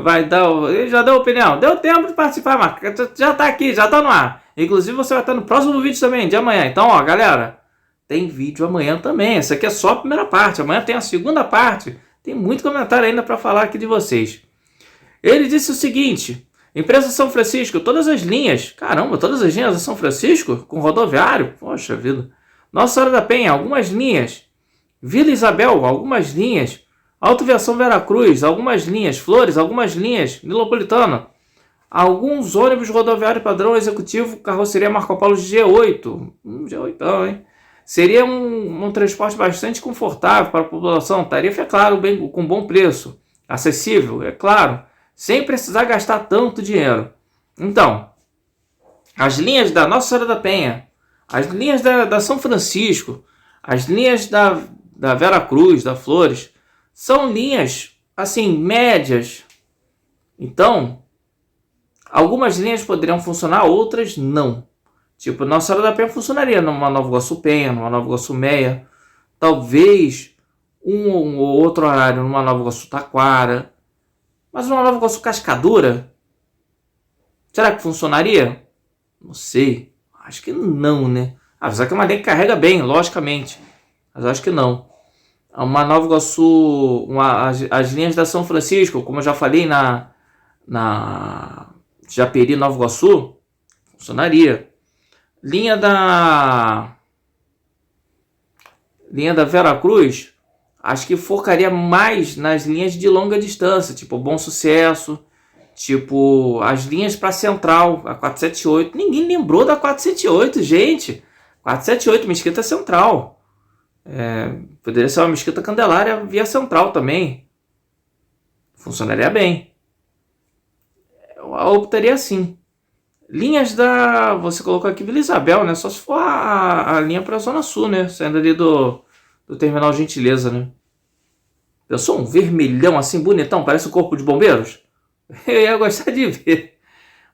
vai dar. Ele já deu opinião. Deu tempo de participar, Marcos. Já tá aqui, já tá no ar. Inclusive você vai estar no próximo vídeo também, de amanhã. Então, ó, galera, tem vídeo amanhã também. Essa aqui é só a primeira parte. Amanhã tem a segunda parte. Tem muito comentário ainda para falar aqui de vocês. Ele disse o seguinte: empresa São Francisco, todas as linhas. Caramba, todas as linhas de São Francisco? Com rodoviário? Poxa vida. Nossa Senhora da Penha, algumas linhas. Vila Isabel, algumas linhas. Autoviação Veracruz, algumas linhas. Flores, algumas linhas. Nilopolitana. Alguns ônibus rodoviário padrão executivo, carroceria Marco Polo G8. G8, hein? Seria um transporte bastante confortável para a população. Tarifa, é claro, com bom preço. Acessível, é claro. Sem precisar gastar tanto dinheiro. Então, as linhas da Nossa Senhora da Penha, as linhas da São Francisco, as linhas da Veracruz, da Flores, são linhas, assim, médias. Então, Algumas linhas poderiam funcionar, outras não. Tipo, Nossa Senhora da Penha funcionaria numa Nova Iguaçu Penha, numa Nova Iguaçu Meia. Talvez um ou outro horário numa Nova Iguaçu Taquara. Mas uma Nova Iguaçu Cascadura, será que funcionaria? Não sei. Acho que não, né? Apesar que é uma linha que carrega bem, logicamente. Mas eu acho que não. Uma Nova Iguaçu, as linhas da São Francisco, como eu já falei na Japeri, Nova Iguaçu, funcionaria. Linha da Vera Cruz, acho que focaria mais nas linhas de longa distância, tipo Bom Sucesso, tipo as linhas para Central, a 478. Ninguém lembrou da 478, gente. 478, Mesquita Central. Poderia ser uma Mesquita Candelária via Central também. Funcionaria bem. Eu optaria assim. Linhas da... Você colocou aqui Vila Isabel, né? Só se for a linha para a Zona Sul, né? Saindo ali do Terminal Gentileza, né? Pensou um vermelhão assim, bonitão, parece o Corpo de Bombeiros? Eu ia gostar de ver.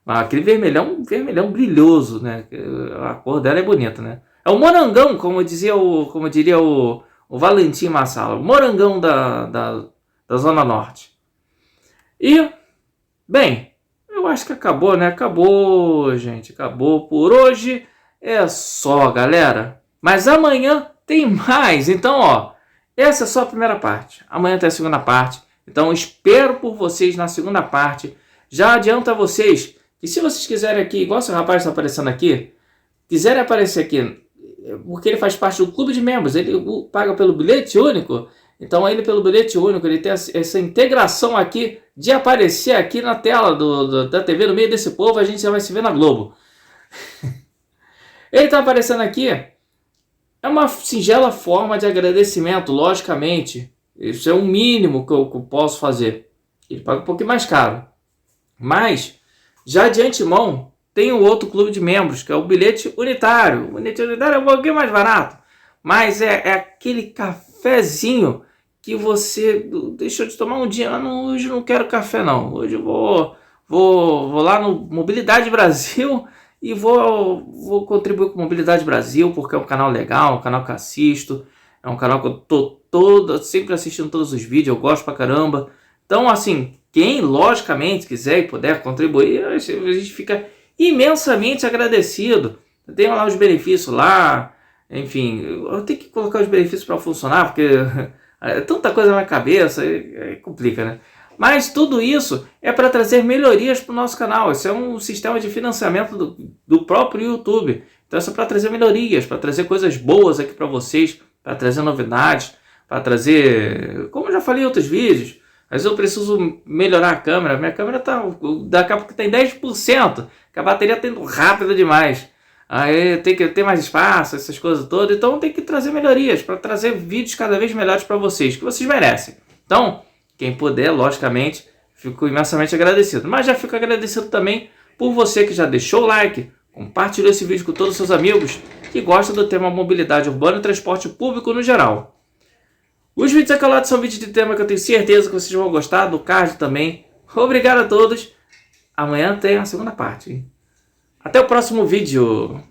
Mas aquele vermelhão brilhoso, né? A cor dela é bonita, né? É o morangão, como diria o Valentim Massala. O morangão da Zona Norte. E, bem... Eu acho que acabou, né? Acabou, gente. Acabou por hoje. É só, galera. Mas amanhã tem mais. Então, ó. Essa é só a primeira parte. Amanhã tem a segunda parte. Então, espero por vocês na segunda parte. Já adianto a vocês que se vocês quiserem aqui, igual esse rapaz está aparecendo aqui, quiserem aparecer aqui, porque ele faz parte do clube de membros, ele paga pelo bilhete único. Então, ele pelo bilhete único, ele tem essa integração aqui de aparecer aqui na tela da TV, no meio desse povo, a gente já vai se ver na Globo. Ele está aparecendo aqui, é uma singela forma de agradecimento, logicamente. Isso é o mínimo que eu posso fazer. Ele paga um pouquinho mais caro. Mas, já de antemão, tem um outro clube de membros, que é o bilhete unitário. O bilhete unitário é um pouquinho mais barato, mas é aquele cafezinho que você deixou de tomar um dia. Hoje não quero café não, hoje eu vou lá no Mobilidade Brasil e vou contribuir com Mobilidade Brasil, porque é um canal legal, um canal que assisto, é um canal que eu tô sempre assistindo todos os vídeos, eu gosto pra caramba. Então, assim, quem logicamente quiser e puder contribuir, a gente fica imensamente agradecido. Tem lá os benefícios lá, enfim, eu tenho que colocar os benefícios para funcionar, porque é tanta coisa na minha cabeça, complica, né? Mas tudo isso é para trazer melhorias para o nosso canal. Isso é um sistema de financiamento do próprio YouTube. Então isso é para trazer melhorias, para trazer coisas boas aqui para vocês, para trazer novidades, para trazer, como eu já falei em outros vídeos, mas eu preciso melhorar a câmera. Minha câmera daqui a pouco tem 10%, que a bateria está indo rápido demais. Aí tem que ter mais espaço, essas coisas todas. Então tem que trazer melhorias para trazer vídeos cada vez melhores para vocês, que vocês merecem. Então, quem puder, logicamente, fico imensamente agradecido. Mas já fico agradecido também por você que já deixou o like, compartilhou esse vídeo com todos os seus amigos que gostam do tema mobilidade urbana e transporte público no geral. Os vídeos aqui ao lado são vídeos de tema que eu tenho certeza que vocês vão gostar, do card também. Obrigado a todos. Amanhã tem a segunda parte. Até o próximo vídeo.